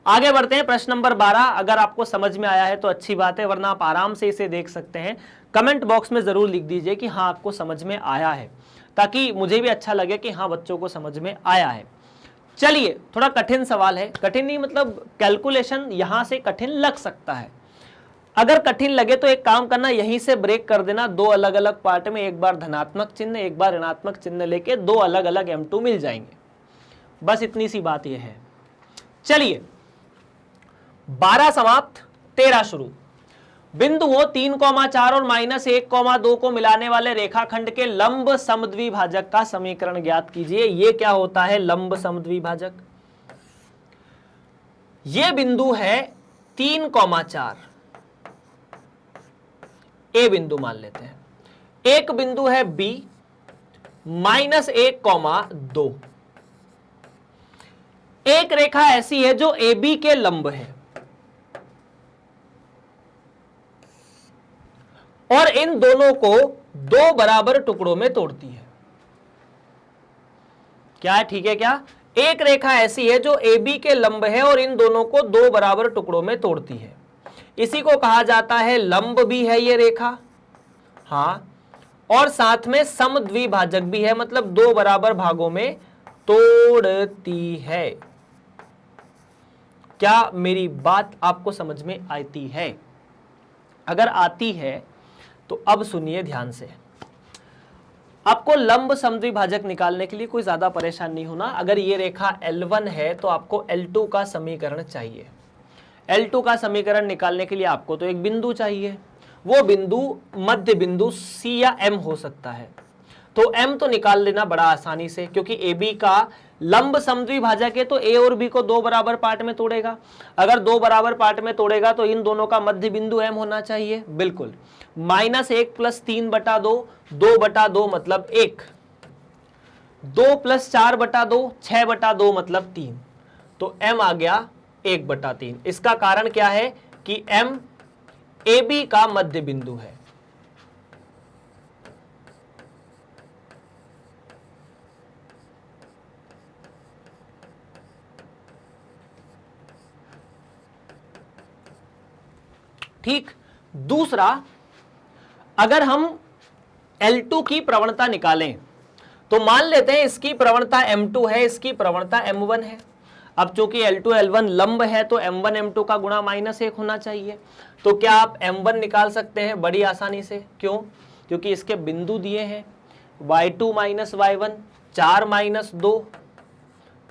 आगे बढ़ते हैं। प्रश्न नंबर 12, अगर आपको समझ में आया है तो अच्छी बात है, वरना आप आराम से इसे देख सकते हैं। कमेंट बॉक्स में जरूर लिख दीजिए कि हाँ आपको समझ में आया है, ताकि मुझे भी अच्छा लगे कि हाँ बच्चों को समझ में आया है। चलिए थोड़ा कठिन सवाल है, कठिन नहीं मतलब कैलकुलेशन यहां से कठिन लग सकता है। अगर कठिन लगे तो एक काम करना, यहीं से ब्रेक कर देना, दो अलग अलग पार्ट में, एक बार धनात्मक चिन्ह एक बार ऋणात्मक चिन्ह लेके दो अलग अलग M2 मिल जाएंगे। बस इतनी सी बात यह है। चलिए 12 समाप्त, 13 शुरू। बिंदुओं 3,4 और -1,2 को मिलाने वाले रेखाखंड के लंब समद्विभाजक का समीकरण ज्ञात कीजिए। यह क्या होता है लंब समद्विभाजक? यह बिंदु है 3,4, ए बिंदु मान लेते हैं। एक बिंदु है बी -1,2। एक रेखा ऐसी है जो ए बी के लंब है और इन दोनों को दो बराबर टुकड़ों में तोड़ती है। क्या है? ठीक है क्या? एक रेखा ऐसी है जो ए बी के लंब है और इन दोनों को दो बराबर टुकड़ों में तोड़ती है। इसी को कहा जाता है लंब भी है ये रेखा, हाँ, और साथ में समद्विभाजक भी है, मतलब दो बराबर भागों में तोड़ती है। क्या मेरी बात आपको समझ में आती है? अगर आती है तो अब सुनिए ध्यान से। आपको लंब समद्विभाजक निकालने के लिए कोई ज्यादा परेशान नहीं होना। अगर ये रेखा L1 है तो आपको L2 का समीकरण चाहिए। L2 का समीकरण निकालने के लिए आपको तो एक बिंदु चाहिए, वो बिंदु मध्य बिंदु C या M हो सकता है। तो M तो निकाल लेना बड़ा आसानी से, क्योंकि AB का लंब समद्विभाजक है तो A और B को दो बराबर पार्ट में तोड़ेगा। अगर दो बराबर पार्ट में तोड़ेगा तो इन दोनों का मध्य बिंदु M होना चाहिए। बिल्कुल, -1 + 3/2, 2/2 मतलब 1, 2 + 4/2, 6/2 मतलब 3। तो M आ गया 1/3। इसका कारण क्या है कि M AB का मध्य बिंदु है। ठीक। दूसरा, अगर हम L2 की प्रवणता निकालें तो मान लेते हैं इसकी प्रवणता M2 है, इसकी प्रवणता M1 है। अब चूंकि L2 L1 लंब है तो M1 M2 का गुणा -1 होना चाहिए। तो क्या आप M1 निकाल सकते हैं बड़ी आसानी से? क्यों? क्योंकि इसके बिंदु दिए हैं y2 - y1 4 - 2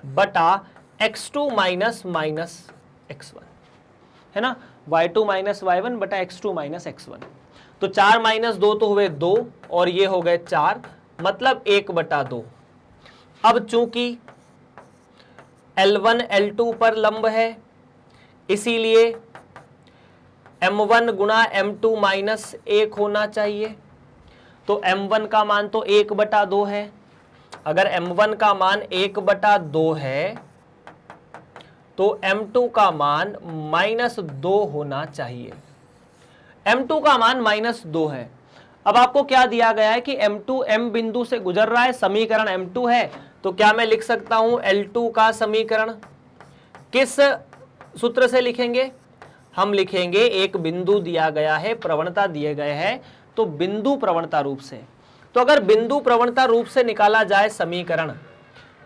बटा x2 - -x1 है ना, y2 - y1 बटा x2 - x1। तो 4 - 2 तो हुए 2 और ये हो गए 4, मतलब 1/2। अब चूंकि L1 L2 पर लंब है इसीलिए M1 गुणा M2 -1 होना चाहिए। तो M1 का मान तो 1/2 है। अगर M1 का मान 1/2 है तो M2 का मान -2 होना चाहिए। M2 का मान -2 है। अब आपको क्या दिया गया है कि M2 M बिंदु से गुजर रहा है, समीकरण M2 है। तो क्या मैं लिख सकता हूं L2 का समीकरण? किस सूत्र से लिखेंगे? हम लिखेंगे, एक बिंदु दिया गया है, प्रवणता दिए गए हैं, तो बिंदु प्रवणता रूप से। तो अगर बिंदु प्रवणता रूप से निकाला जाए समीकरण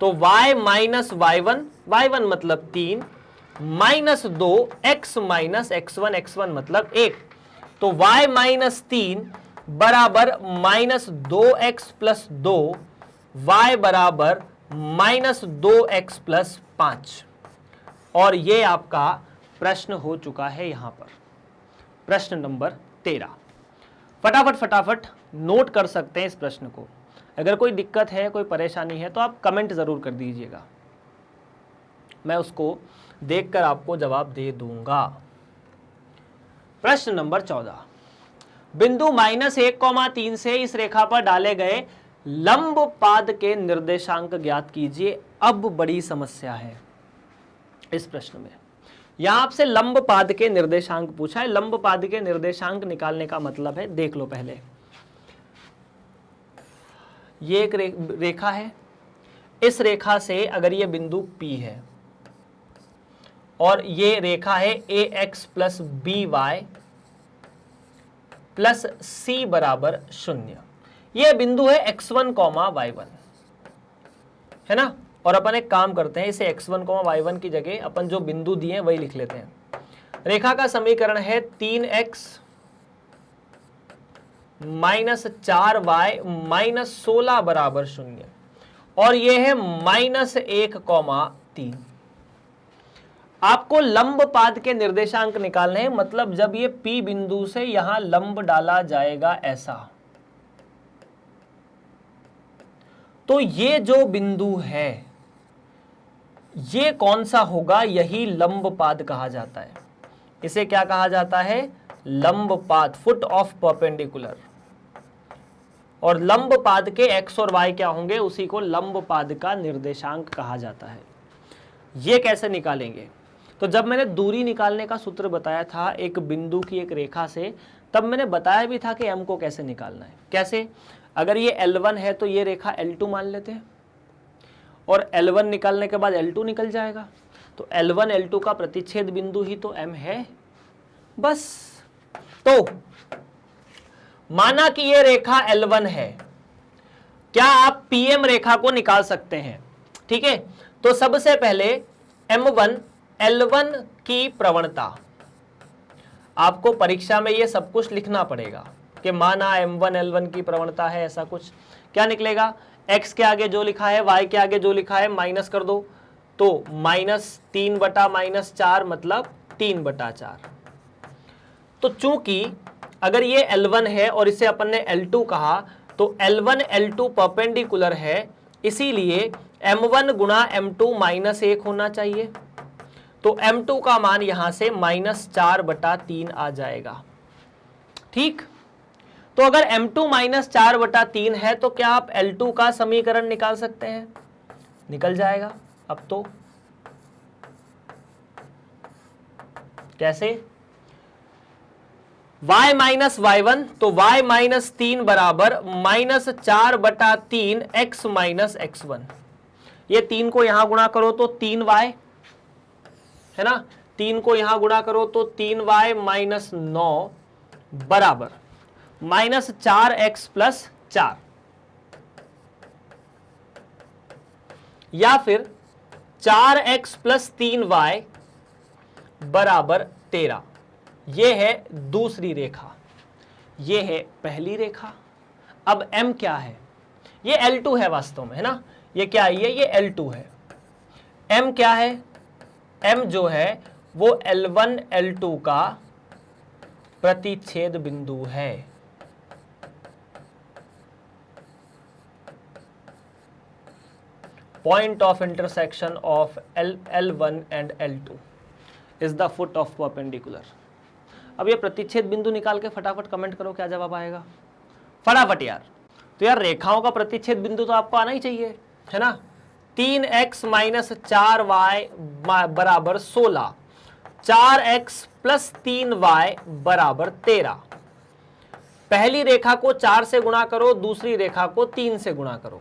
तो y - y1, y1 मतलब 3, -2 x - x1, x1 मतलब 1। तो y - 3 बराबर -2x + 2, y बराबर -2x + 5। और ये आपका प्रश्न हो चुका है यहां पर, प्रश्न नंबर 13। फटाफट नोट कर सकते हैं इस प्रश्न को। अगर कोई दिक्कत है, कोई परेशानी है तो आप कमेंट जरूर कर दीजिएगा, मैं उसको देखकर आपको जवाब दे दूंगा। प्रश्न नंबर 14, बिंदु -1,3 से इस रेखा पर डाले गए लंब पाद के निर्देशांक ज्ञात कीजिए। अब बड़ी समस्या है इस प्रश्न में। यहां आपसे लंब पाद के निर्देशांक पूछा है। लंब पाद के निर्देशांक निकालने का मतलब है, देख लो पहले, ये एक रेखा है। इस रेखा से अगर ये बिंदु P है और ये रेखा है AX + BY + C = 0। ये बिंदु है x1, y1 है ना, और अपन एक काम करते हैं, इसे x1, y1 की जगह अपन जो बिंदु दिए हैं वही लिख लेते हैं। रेखा का समीकरण है 3x माइनस 4y माइनस 16 बराबर 0 और यह है -1, 3। आपको लंब पाद के निर्देशांक निकालने हैं, मतलब जब ये P बिंदु से यहां लंब डाला जाएगा ऐसा, तो ये जो बिंदु है ये कौन सा होगा, यही लंब पाद कहा जाता है। इसे क्या कहा जाता है, लंब पाद, फुट ऑफ परपेंडिकुलर। और लंब पाद के x और y क्या होंगे, उसी को लंब पाद का निर्देशांक कहा जाता है। ये कैसे निकालेंगे, तो जब मैंने दूरी निकालने का सूत्र बताया था एक बिंदु की एक रेखा से, तब मैंने बताया भी था कि m को कैसे निकालना है। कैसे, अगर ये L1 है तो ये रेखा L2 मान लेते हैं, और L1 निकालने के बाद L2 निकल जाएगा, तो L1 L2 का प्रतिच्छेद बिंदु ही तो m है। बस, तो माना कि ये रेखा L1 है, क्या आप PM रेखा को निकाल सकते हैं। ठीक है, तो सबसे पहले M1 L1 की प्रवणता, आपको परीक्षा में ये सब कुछ लिखना पड़ेगा कि माना M1 L1 की प्रवणता है, ऐसा कुछ क्या निकलेगा, x के आगे जो लिखा है y के आगे जो लिखा है माइनस कर दो, तो -3 बटा -4 मतलब 3/4। तो चूंकि अगर ये L1 है और इसे अपन ने L2 कहा, तो L1 L2 परपेंडिकुलर है, इसीलिए M1 गुणा M2 -1 होना चाहिए। तो M2 का मान यहां से -4/3 आ जाएगा। ठीक, तो अगर M2 -4/3 है तो क्या आप L2 का समीकरण निकाल सकते हैं, निकल जाएगा। अब तो कैसे, y माइनस y1, तो y -3 बराबर -4/3 x माइनस x1। ये 3 को यहां गुणा करो तो 3y है ना, 3 को यहां गुणा करो तो 3y -9 बराबर -4x + 4, या फिर 4x + 3y बराबर 13। ये है दूसरी रेखा, ये है पहली रेखा। अब m क्या है, ये L2 है वास्तव में, है ना, ये क्या है, ये L2 है। m क्या है, m जो है वो L1 L2 का प्रतिच्छेद बिंदु है। Point of intersection of L1 and L2 is the foot of perpendicular। अब ये प्रतिच्छेद बिंदु निकाल के फटाफट कमेंट करो क्या जवाब आएगा, फटाफट यार। तो यार रेखाओं का प्रतिच्छेद बिंदु तो आपको आना ही चाहिए, है ना। 3x - 4y बराबर 16, 4x + 3y बराबर 13। पहली रेखा को 4 से गुणा करो, दूसरी रेखा को 3 से गुणा करो,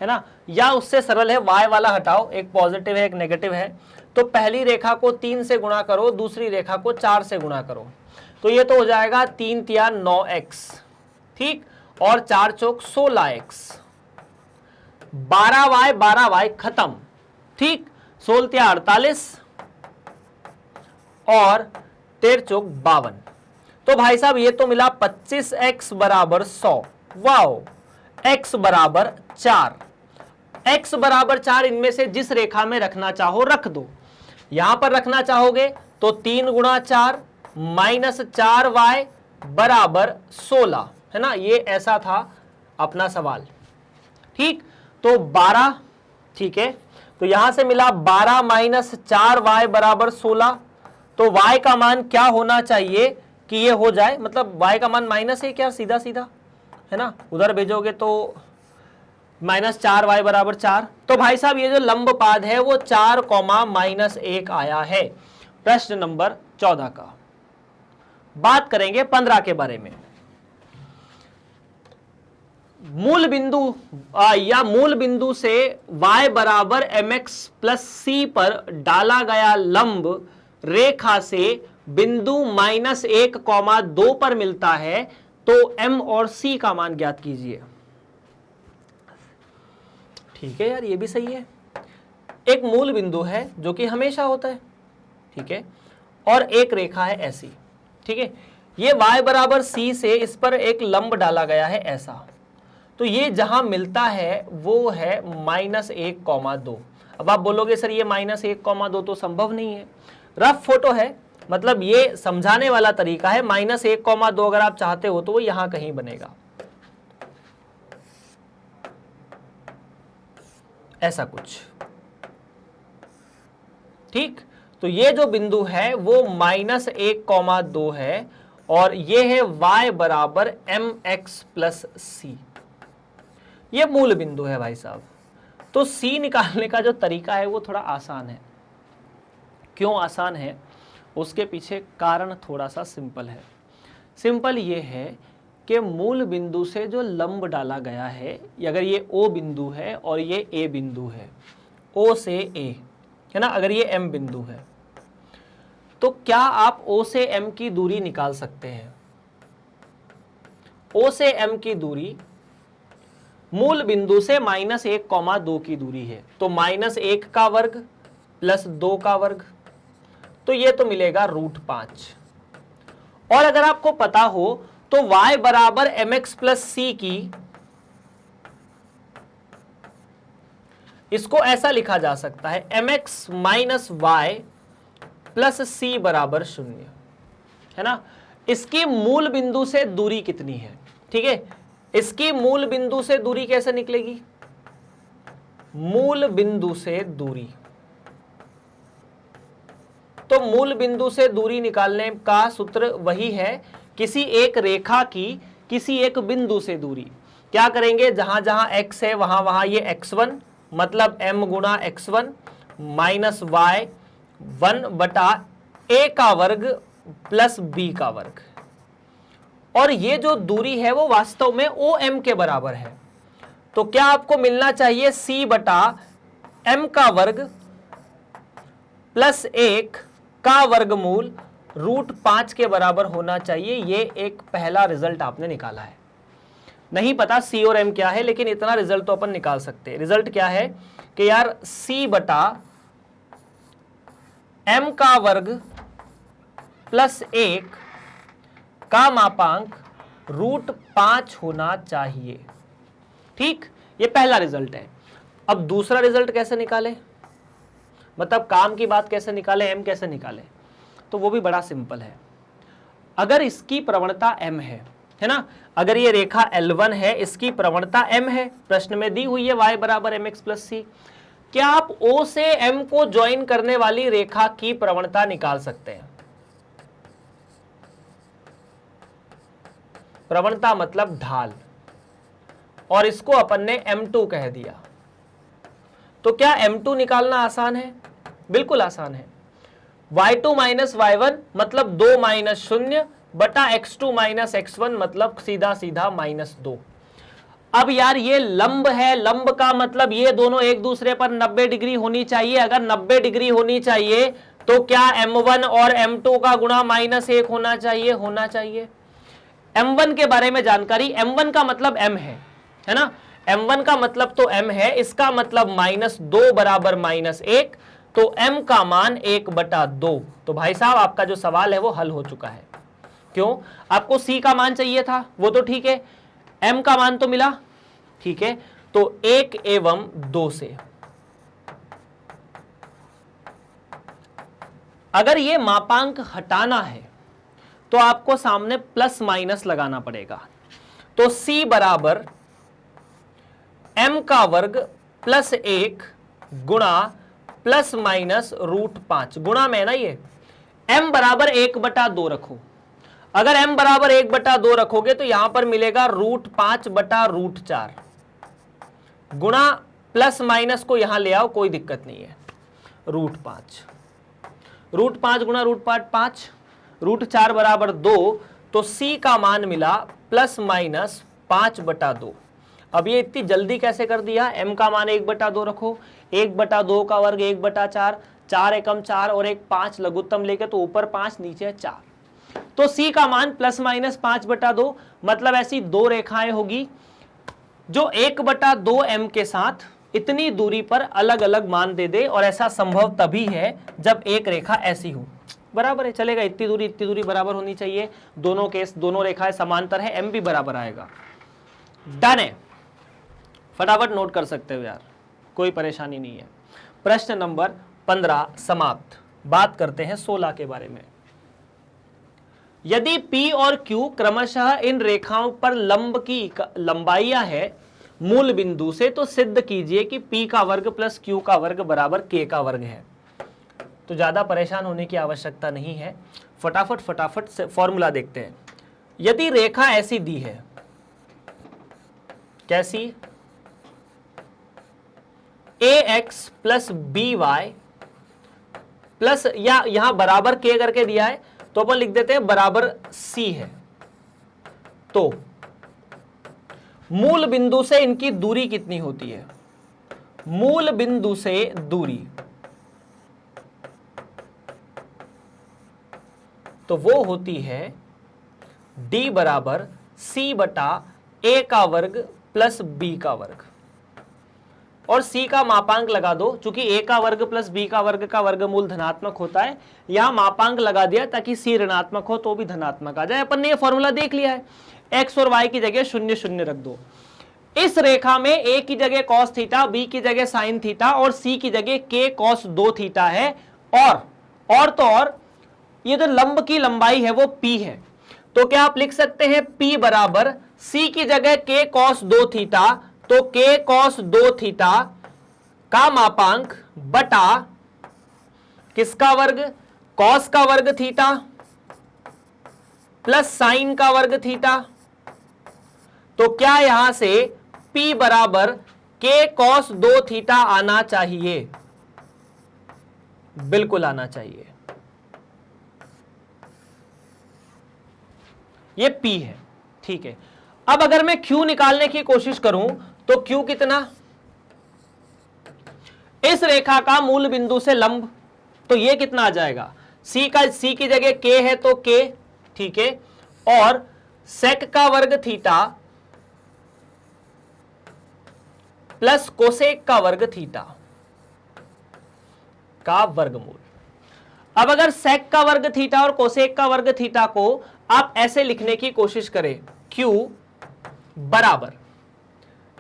है ना, या उससे सरल है y वाला हटाओ, एक पॉजिटिव है एक नेगेटिव है, तो पहली रेखा को 3 से गुणा करो, दूसरी रेखा को 4 से गुणा करो, तो ये तो हो जाएगा 3 × 9x, ठीक, और 4 चौक 16x, 12y खत्म, ठीक, 16 × 48 और 13 चौक 52। तो भाई साहब ये तो मिला 25x बराबर 100। वाओ, x बराबर 4, x बराबर 4 इनमें से जिस रेखा में रखना चाहो रख दो। यहां पर रखना चाहोगे तो 3 × 4 -4y बराबर 16, है ना, ये ऐसा था अपना सवाल। ठीक, तो 12, ठीक है, तो यहां से मिला 12 - 4y बराबर 16। तो y का मान क्या होना चाहिए कि ये हो जाए, मतलब y का मान माइनस है क्या, सीधा सीधा, है ना, उधर भेजोगे तो -4y बराबर 4। तो भाई साहब ये जो लंब पाद है वो 4, -1 आया है। प्रश्न नंबर 14 का बात करेंगे 15 के बारे में। मूल बिंदु से y बराबर mx + c पर डाला गया लंब रेखा से बिंदु -1, 2 पर मिलता है, तो m और c का मान ज्ञात कीजिए। ठीक है यार, ये भी सही है। एक मूल बिंदु है जो कि हमेशा होता है, ठीक है, और एक रेखा है ऐसी, ठीक है, ये y बराबर c से इस पर एक लंब डाला गया है ऐसा, तो ये जहां मिलता है वो है -1,2। अब आप बोलोगे सर ये -1,2 तो संभव नहीं है, रफ फोटो है, मतलब ये समझाने वाला तरीका है। -1,2 अगर आप चाहते हो तो वो यहां कहीं बनेगा, ऐसा कुछ, ठीक। तो ये जो बिंदु है वो -1,2 है और ये है y बराबर mx प्लस सी, ये मूल बिंदु है भाई साहब। तो c निकालने का जो तरीका है वो थोड़ा आसान है। क्यों आसान है, उसके पीछे कारण थोड़ा सा सिंपल है। सिंपल ये है कि मूल बिंदु से जो लंब डाला गया है, अगर ये O बिंदु है और ये A बिंदु है, O से A है ना, अगर ये M बिंदु है, तो क्या आप O से M की दूरी निकाल सकते हैं? O से M की दूरी मूल बिंदु से -1,2 की दूरी है, तो -1 का वर्ग प्लस 2 का वर्ग, तो ये तो मिलेगा √5। और अगर आपको पता हो तो y बराबर mx प्लस सी की, इसको ऐसा लिखा जा सकता है mx माइनस y प्लस सी बराबर 0, है ना। इसकी मूल बिंदु से दूरी कितनी है, ठीक है, इसकी मूल बिंदु से दूरी कैसे निकलेगी? मूल बिंदु से दूरी, तो मूल बिंदु से दूरी निकालने का सूत्र वही है, किसी एक रेखा की किसी एक बिंदु से दूरी। क्या करेंगे, जहां जहां x है वहां वहां ये x1, मतलब m गुणा x1 माइनस y 1/a का वर्ग प्लस b का वर्ग, और ये जो दूरी है वो वास्तव में OM के बराबर है। तो क्या आपको मिलना चाहिए c/m का वर्ग प्लस 1 का वर्गमूल √5 के बराबर होना चाहिए। ये एक पहला रिजल्ट आपने निकाला है। नहीं पता c और m क्या है, लेकिन इतना रिजल्ट तो अपन निकाल सकते हैं। रिजल्ट क्या है कि यार c/m का वर्ग प्लस 1 का मापांक √5 होना चाहिए, ठीक। ये पहला रिजल्ट है। अब दूसरा रिजल्ट कैसे निकाले, मतलब काम की बात कैसे निकाले, m कैसे निकाले, तो वो भी बड़ा सिंपल है। अगर इसकी प्रवणता m है ना, अगर ये रेखा L1 है, इसकी प्रवणता m है, प्रश्न में दी हुई है y बराबर mx प्लस सी, क्या आप O से m को ज्वाइन करने वाली रेखा की प्रवणता निकाल सकते हैं? प्रवणता मतलब ढाल, और इसको अपन ने m2 कह दिया। तो क्या m2 निकालना आसान है? बिल्कुल आसान है। y2 माइनस y1 मतलब 2 माइनस 0 बटा x2 माइनस x1 मतलब सीधा सीधा -2। अब यार ये लंब है, लंब का मतलब ये दोनों एक दूसरे पर 90 डिग्री होनी चाहिए। अगर 90 डिग्री होनी चाहिए तो क्या m1 और m2 का गुणा -1 होना चाहिए? होना चाहिए। m1 के बारे में जानकारी, m1 का मतलब m है ना, m1 का मतलब तो m है, इसका मतलब -2 बराबर -1, तो m का मान 1/2। तो भाई साहब आपका जो सवाल है वो हल हो चुका है। क्यों? आपको c का मान चाहिए था, वो तो ठीक है, m का मान तो मिला, ठीक है। तो 1 एवं 2 से अगर ये मापांक हटाना है तो आपको सामने प्लस माइनस लगाना पड़ेगा। तो c बराबर m का वर्ग प्लस 1 गुणा प्लस माइनस √5, गुणा में ना ये m बराबर 1/2 रखो। अगर m बराबर 1/2 रखोगे तो यहां पर मिलेगा √5/√4, गुणा प्लस माइनस को यहां ले आओ, कोई दिक्कत नहीं है, √5 गुणा √5 √4 बराबर 2, तो c का मान मिला प्लस माइनस 5/2। अब ये इतनी जल्दी कैसे कर दिया? m का मान 1/2 रखो, 1/2 का वर्ग 1/4, 4 एकम 4 और एक 5 लघुत्तम लेके, तो ऊपर 5 नीचे 4, तो c का मान प्लस माइनस 5/2। मतलब ऐसी दो रेखाएं होगी जो 1/2 m के साथ इतनी दूरी पर अलग अलग मान दे दे, और ऐसा संभव तभी है जब एक रेखा ऐसी हो। बराबर है, चलेगा, इतनी दूरी बराबर होनी चाहिए, दोनों केस, दोनों रेखाएं समांतर है, m भी बराबर आएगा। डन है, फटाफट नोट कर सकते हो यार, कोई परेशानी नहीं है। प्रश्न नंबर 15 समाप्त। बात करते हैं 16 के बारे में। यदि P और Q क्रमशः इन रेखाओं पर लंब की लंबाइयां है मूल बिंदु से, तो सिद्ध कीजिए कि P का वर्ग प्लस Q का वर्ग बराबर K का वर्ग है। तो ज्यादा परेशान होने की आवश्यकता नहीं है, फटाफट से फॉर्मूला देखते हैं। यदि रेखा ऐसी दी है, कैसी, ax प्लस by प्लस, या यहां बराबर K करके दिया है तो अपन लिख देते हैं बराबर C है, तो मूल बिंदु से इनकी दूरी कितनी होती है? मूल बिंदु से दूरी, तो वो होती है d बराबर c बटा a का वर्ग प्लस b का वर्ग, और c का मापांक लगा दो, चूंकि a का वर्ग प्लस b का वर्गमूल धनात्मक होता है, यहां मापांक लगा दिया ताकि c ऋणात्मक हो तो भी धनात्मक आ जाए। अपन ने ये फॉर्मूला देख लिया है, x और y की जगह 0 0 रख दो। इस रेखा में a की जगह cos थीटा, b की जगह sin थीटा और c की जगह k cos 2 थीटा है, और ये जो लंब की लंबाई है वो p है, तो क्या आप लिख सकते हैं p बराबर c की जगह k cos 2 थीटा, तो k cos 2 थीटा का मापांक बटा किसका वर्ग, cos का वर्ग थीटा प्लस sin का वर्ग थीटा। तो क्या यहां से p बराबर k cos 2 थीटा आना चाहिए? बिल्कुल आना चाहिए, ये p है, ठीक है। अब अगर मैं q निकालने की कोशिश करूं तो q कितना, इस रेखा का मूल बिंदु से लंब, तो ये कितना आ जाएगा, c की जगह k है तो k, ठीक है, और sec का वर्ग थीटा प्लस कोसेक का वर्ग थीटा का वर्गमूल। अब अगर sec का वर्ग थीटा और कोसेक का वर्ग थीटा को आप ऐसे लिखने की कोशिश करें, q बराबर,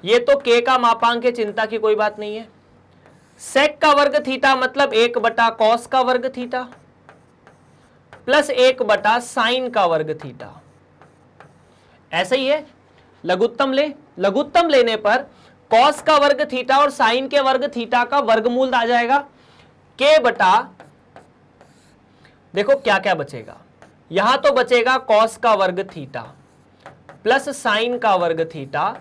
ये तो k का मापांक है, चिंता की कोई बात नहीं है, sec का वर्ग थीटा मतलब 1 बटा cos का वर्ग थीटा प्लस 1 बटा sin का वर्ग थीटा, ऐसे ही है। लघुत्तम लेने पर cos का वर्ग थीटा और sin के वर्ग थीटा का वर्गमूल आ जाएगा, k बटा, देखो क्या क्या बचेगा, यहां तो बचेगा cos का वर्ग थीटा प्लस sin का वर्ग थीटा,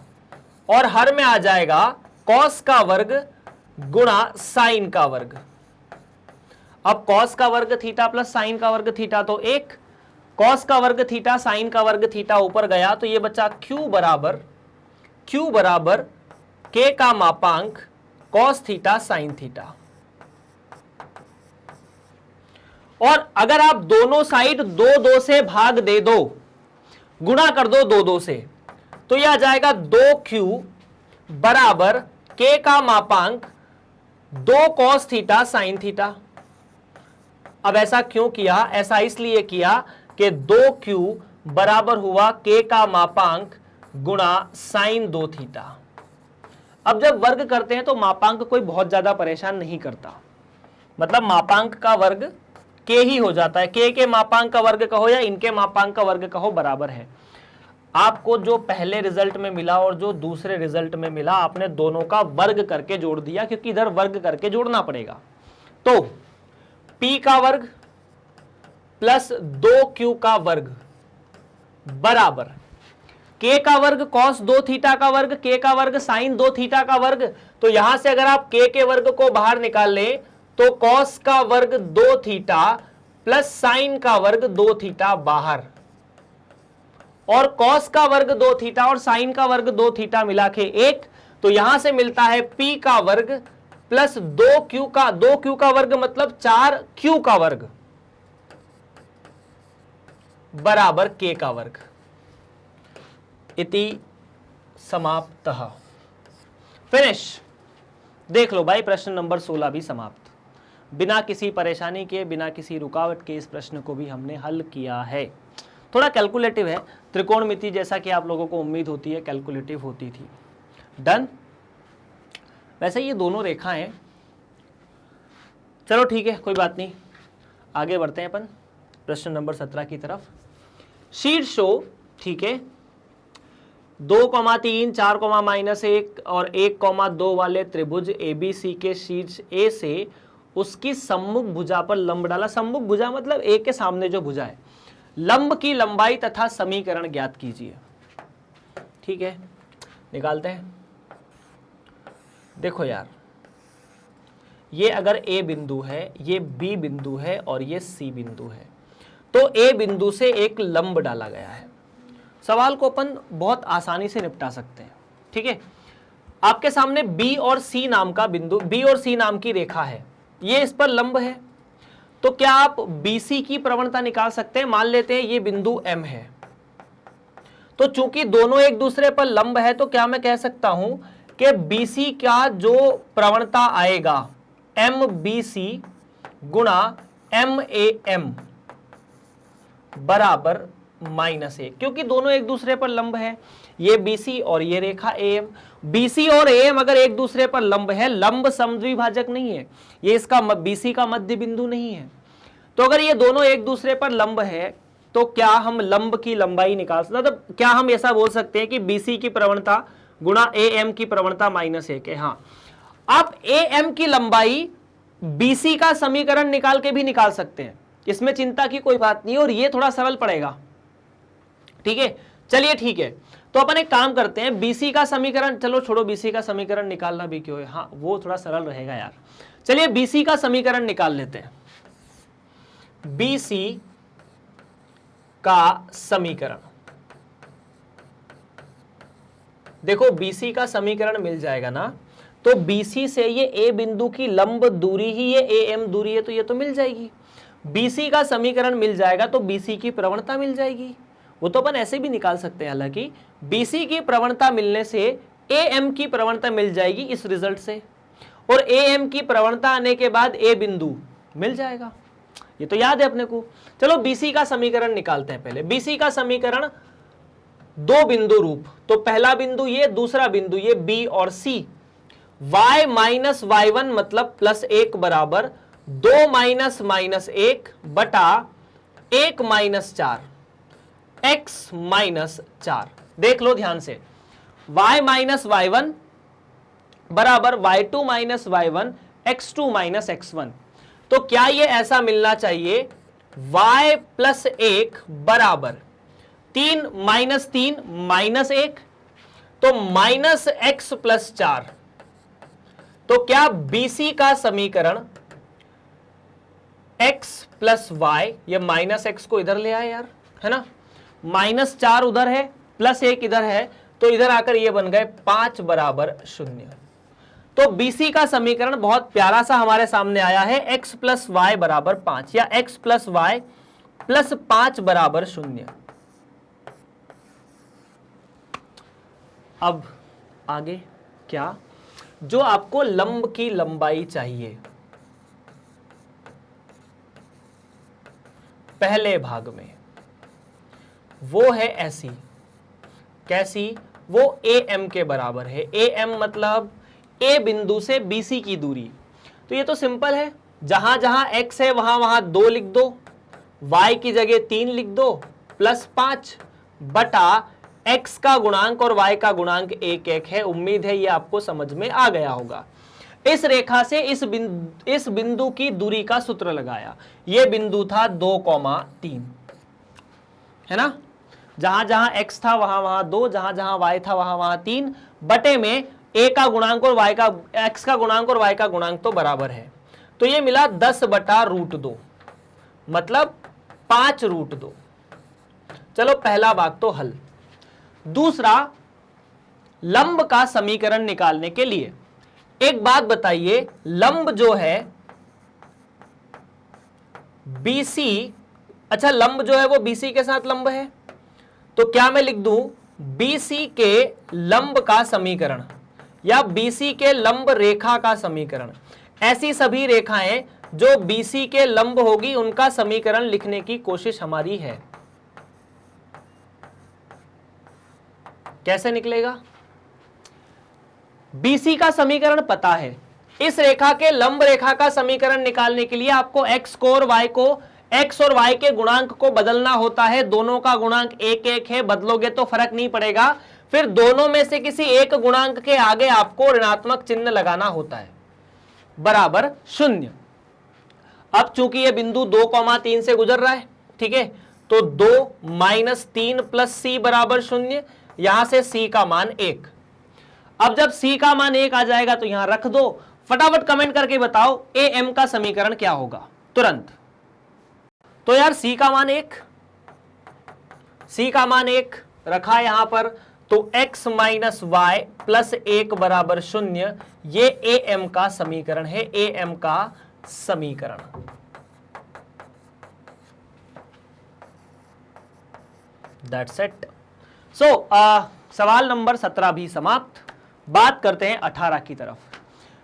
और हर में आ जाएगा cos का वर्ग गुणा sin का वर्ग। अब cos का वर्ग थीटा प्लस sin का वर्ग थीटा तो 1, cos का वर्ग थीटा sin का वर्ग थीटा ऊपर गया, तो ये बचा q बराबर k का मापांक cos थीटा sin थीटा। और अगर आप दोनों साइड 2 से भाग दे दो, गुणा कर दो 2 से, तो यह आ जाएगा 2q बराबर k का मापांक 2 cos थीटा sin थीटा। अब ऐसा क्यों किया? ऐसा इसलिए किया कि 2q बराबर हुआ k का मापांक गुणा sin 2 थीटा। अब जब वर्ग करते हैं तो मापांक कोई बहुत ज्यादा परेशान नहीं करता, मतलब मापांक का वर्ग k ही हो जाता है, k के मापांक का वर्ग कहो या इनके मापांक का वर्ग कहो बराबर है। आपको जो पहले रिजल्ट में मिला और जो दूसरे रिजल्ट में मिला, आपने दोनों का वर्ग करके जोड़ दिया, क्योंकि इधर वर्ग करके जोड़ना पड़ेगा। तो p का वर्ग प्लस 2q का वर्ग बराबर k का वर्ग cos 2 थीटा का वर्ग, k का वर्ग sin 2 थीटा का वर्ग। तो यहां से अगर आप k के वर्ग को बाहर निकाल लें तो cos का वर्ग 2 थीटा प्लस sin का वर्ग 2 थीटा बाहर, और cos का वर्ग 2 थीटा और sin का वर्ग 2 थीटा मिला के 1, तो यहां से मिलता है p का वर्ग प्लस 2q का वर्ग मतलब 4q का वर्ग बराबर k का वर्ग। इति समाप्तः, फिनिश। देख लो भाई, प्रश्न नंबर 16 भी समाप्त। बिना किसी परेशानी के, बिना किसी रुकावट के इस प्रश्न को भी हमने हल किया है। थोड़ा कैलकुलेटिव है, त्रिकोणमिति जैसा कि आप लोगों को उम्मीद होती है कैलकुलेटिव होती थी। डन। वैसे ये दोनों रेखा हैं, चलो ठीक है, कोई बात नहीं, आगे बढ़ते हैं अपन प्रश्न नंबर 17 की तरफ। शीर्षो, ठीक है, 2,3, 4,-1 और 1,2 वाले त्रिभुज ABC के शीर्ष A से उसकी सम्मुख भुजा पर लंब डाला। सम्मुख भुजा मतलब A के सामने जो भुजा है, लंब की लंबाई तथा समीकरण ज्ञात कीजिए। ठीक है, निकालते हैं। देखो यार, ये अगर A बिंदु है, ये B बिंदु है और ये C बिंदु है, तो A बिंदु से एक लंब डाला गया है। सवाल को अपन बहुत आसानी से निपटा सकते हैं। ठीक है, आपके सामने B और C नाम का बिंदु, B और C नाम की रेखा है, ये इस पर लंब है, तो क्या आप BC की प्रवणता निकाल सकते हैं? मान लेते हैं ये बिंदु M है, तो चूंकि दोनों एक दूसरे पर लंब है, तो क्या मैं कह सकता हूं कि BC का जो प्रवणता आएगा MBC गुणा MAM बराबर -1, क्योंकि दोनों एक दूसरे पर लंब है, ये BC और ये रेखा AM। BC और AM अगर एक दूसरे पर लंब है, लंब समद्विभाजक नहीं है, ये इसका BC का मध्य बिंदु नहीं है, तो अगर ये दोनों एक दूसरे पर लंब है, तो क्या हम लंब की लंबाई निकाल सकते, मतलब क्या हम ऐसा बोल सकते हैं कि BC की प्रवणता गुणा AM की प्रवणता -1 है? हाँ, आप AM की लंबाई BC का समीकरण निकाल के भी निकाल सकते हैं, इसमें चिंता की कोई बात नहीं, और ये थोड़ा सरल पड़ेगा। ठीक है, चलिए ठीक है, तो अपन एक काम करते हैं, BC का समीकरण, चलो छोड़ो BC का समीकरण निकालना भी क्यों है, हाँ वो थोड़ा सरल रहेगा यार। चलिए BC का समीकरण निकाल लेते हैं। BC का समीकरण, देखो BC का समीकरण मिल जाएगा ना, तो BC से ये A बिंदु की लंब दूरी ही ये AM दूरी है, तो ये तो मिल जाएगी। BC का समीकरण मिल जाएगा तो BC की प्रवणता मिल जाएगी, वो तो अपन ऐसे भी निकाल सकते हैं। हालांकि BC की प्रवणता मिलने से AM की प्रवणता मिल जाएगी इस रिजल्ट से, और AM की प्रवणता आने के बाद A बिंदु मिल जाएगा, ये तो याद है अपने को। चलो BC का समीकरण निकालते हैं पहले। BC का समीकरण दो बिंदु रूप, तो पहला बिंदु ये, दूसरा बिंदु ये, B और C। y माइनस y1 मतलब +1 बराबर 2 माइनस -1 बटा 1 माइनस 4 x माइनस 4। देख लो ध्यान से, y माइनस y1 बराबर y2 minus y1 x2 minus x1। तो क्या ये ऐसा मिलना चाहिए y प्लस 1 बराबर 3 माइनस 3 माइनस 1, तो माइनस x प्लस 4। तो क्या BC का समीकरण x प्लस वाई, ये माइनस एक्स को इधर ले आए यार, है ना, -4 उधर है, +1 इधर है, तो इधर आकर ये बन गए 5 बराबर 0। तो BC का समीकरण बहुत प्यारा सा हमारे सामने आया है, x प्लस वाई बराबर 5 या x प्लस वाई प्लस 5 बराबर 0। अब आगे क्या, जो आपको लंब की लंबाई चाहिए पहले भाग में, वो है ऐसी, कैसी, वो AM के बराबर है। AM मतलब A बिंदु से BC की दूरी। तो ये तो सिंपल है, जहां जहां x है वहां वहां 2 लिख दो, y की जगह 3 लिख दो, +5 बटा x का गुणांक और y का गुणांक 1 है। उम्मीद है ये आपको समझ में आ गया होगा। इस रेखा से इस बिंदु की दूरी का सूत्र लगाया, ये बिंदु था 2,3, है ना, जहां जहां x था वहां वहां 2, जहां जहां y था वहां वहां 3, बटे में a का गुणांक और y का, x का गुणांक और y का गुणांक तो बराबर है, तो ये मिला 10 बटा √2, मतलब 5√2। चलो पहला भाग तो हल। दूसरा, लंब का समीकरण निकालने के लिए एक बात बताइए, लंब जो है BC, अच्छा लंब जो है वो BC के साथ लंब है, तो क्या मैं लिख दूं BC के लंब का समीकरण, या BC के लंब रेखा का समीकरण। ऐसी सभी रेखाएं जो BC के लंब होगी उनका समीकरण लिखने की कोशिश हमारी है। कैसे निकलेगा? BC का समीकरण पता है, इस रेखा के लंब रेखा का समीकरण निकालने के लिए आपको x को और y को, x और y के गुणांक को बदलना होता है। दोनों का गुणांक 1 है, बदलोगे तो फर्क नहीं पड़ेगा। फिर दोनों में से किसी एक गुणांक के आगे आपको ऋणात्मक चिन्ह लगाना होता है, बराबर 0। अब चूंकि ये बिंदु 2,3 से गुजर रहा है, ठीक है, तो 2 - 3 + c बराबर 0। यहां से c का मान 1। अब जब c का मान 1 आ जाएगा तो यहां रख दो। फटाफट कमेंट करके बताओ am का समीकरण क्या होगा तुरंत। तो यार c का मान 1, c का मान 1 रखा यहां पर, तो x - y + 1 बराबर 0। ये am का समीकरण है, am का समीकरण। That's it. सो सवाल नंबर 17 भी समाप्त। बात करते हैं 18 की तरफ।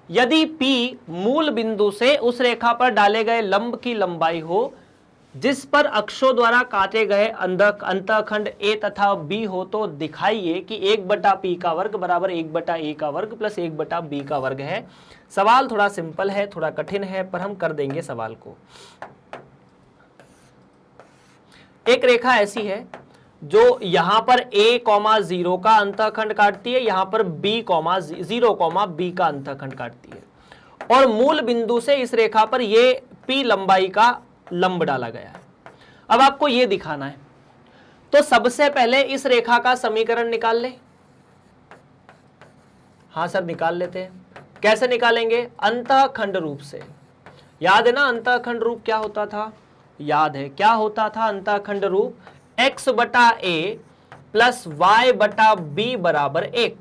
यदि P मूल बिंदु से उस रेखा पर डाले गए लंब की लंबाई हो जिस पर अक्षों द्वारा काटे गए अंतःखंड A तथा B हो, तो दिखाइए कि 1/P का वर्ग बराबर 1/A का वर्ग प्लस 1/B का वर्ग है। सवाल थोड़ा सिंपल है, थोड़ा कठिन है, पर हम कर देंगे सवाल को। एक रेखा ऐसी है जो यहां पर A,0 का अंतःखंड काटती है, यहां पर B,0, B का अंतःखंड काटती है, और मूल बिंदु से इस रेखा पर ये P लंबाई का लंब डाला गया है। अब आपको यह दिखाना है, तो सबसे पहले इस रेखा का समीकरण निकाल ले। हाँ सर निकाल लेते हैं। कैसे निकालेंगे? अंतःखंड रूप से। याद है ना अंतःखंड रूप क्या होता था? याद है क्या होता था अंतःखंड रूप? x/a + y/b बराबर 1।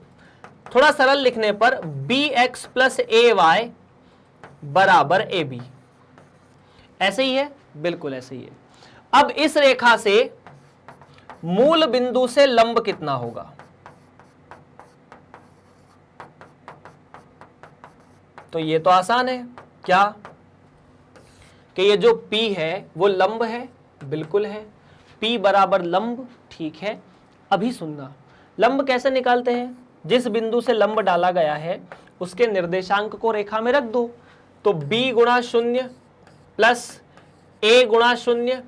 थोड़ा सरल लिखने पर bx + ay बराबर ab। ऐसे ही है, बिल्कुल ऐसे ही है। अब इस रेखा से मूल बिंदु से लंब कितना होगा? तो ये तो आसान है, क्या कि ये जो P है वो लंब है? बिल्कुल है। P बराबर लंब, ठीक है। अभी सुनना, लंब कैसे निकालते हैं? जिस बिंदु से लंब डाला गया है उसके निर्देशांक को रेखा में रख दो। तो B × 0 + A × 0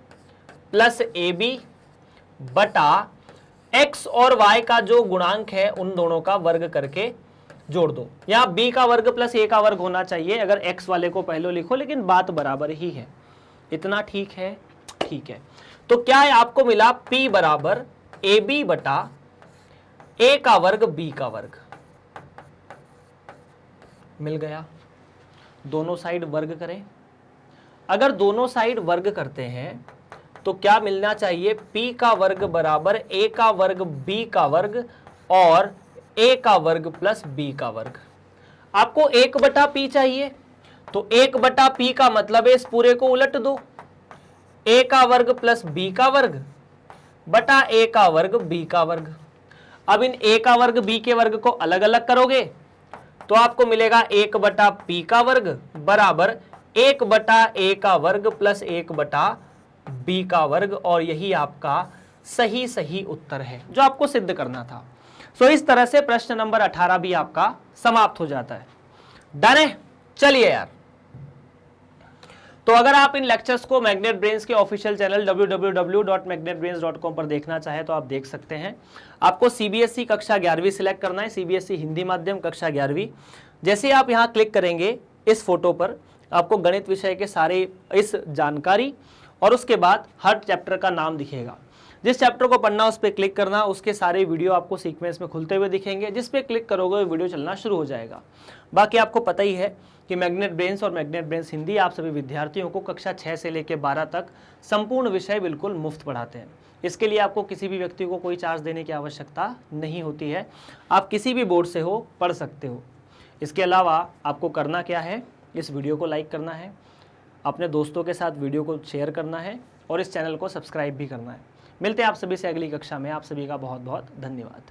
+ AB बटा x और y का जो गुणांक है उन दोनों का वर्ग करके जोड़ दो। यहां b का वर्ग + a का वर्ग होना चाहिए अगर x वाले को पहले लिखो, लेकिन बात बराबर ही है। इतना ठीक है? ठीक है। तो क्या है आपको मिला? p बराबर ab बटा a का वर्ग b का वर्ग मिल गया। दोनों साइड वर्ग करें। अगर दोनों साइड वर्ग करते हैं तो क्या मिलना चाहिए? p का वर्ग बराबर a का वर्ग b का वर्ग और a का वर्ग प्लस b का वर्ग। आपको 1/p चाहिए, तो 1/p का मतलब है इस पूरे को उलट दो। a का वर्ग प्लस b का वर्ग बटा a का वर्ग b का वर्ग। अब इन a का वर्ग b के वर्ग को अलग अलग करोगे तो आपको मिलेगा 1/p का वर्ग बराबर 1/a का वर्ग प्लस 1/b का वर्ग, और यही आपका सही उत्तर है जो आपको सिद्ध करना था। सो इस तरह से प्रश्न नंबर 18 भी आपका समाप्त हो जाता है। डन है? चलिए यार, तो अगर आप इन लेक्चर्स को मैग्नेट ब्रेन्स के ऑफिशियल चैनल www.magnetbrains.com पर देखना चाहे तो आप देख सकते हैं। आपको सीबीएसई कक्षा 11वीं सिलेक्ट करना है, सीबीएसई हिंदी माध्यम कक्षा 11वीं। जैसे आप यहां क्लिक करेंगे इस फोटो पर, आपको गणित विषय के सारे इस जानकारी और उसके बाद हर चैप्टर का नाम दिखेगा। जिस चैप्टर को पढ़ना उस पर क्लिक करना, उसके सारे वीडियो आपको सीक्वेंस में खुलते हुए दिखेंगे। जिस पे क्लिक करोगे वीडियो चलना शुरू हो जाएगा। बाकी आपको पता ही है कि मैग्नेट ब्रेन्स और मैग्नेट ब्रेन्स हिंदी आप सभी विद्यार्थियों को कक्षा 6 से लेकर 12 तक संपूर्ण विषय बिल्कुल मुफ्त पढ़ाते हैं। इसके लिए आपको किसी भी व्यक्ति को कोई चार्ज देने की आवश्यकता नहीं होती है। आप किसी भी बोर्ड से हो पढ़ सकते हो। इसके अलावा आपको करना क्या है? इस वीडियो को लाइक करना है, अपने दोस्तों के साथ वीडियो को शेयर करना है और इस चैनल को सब्सक्राइब भी करना है। मिलते हैं आप सभी से अगली कक्षा में। आप सभी का बहुत बहुत धन्यवाद।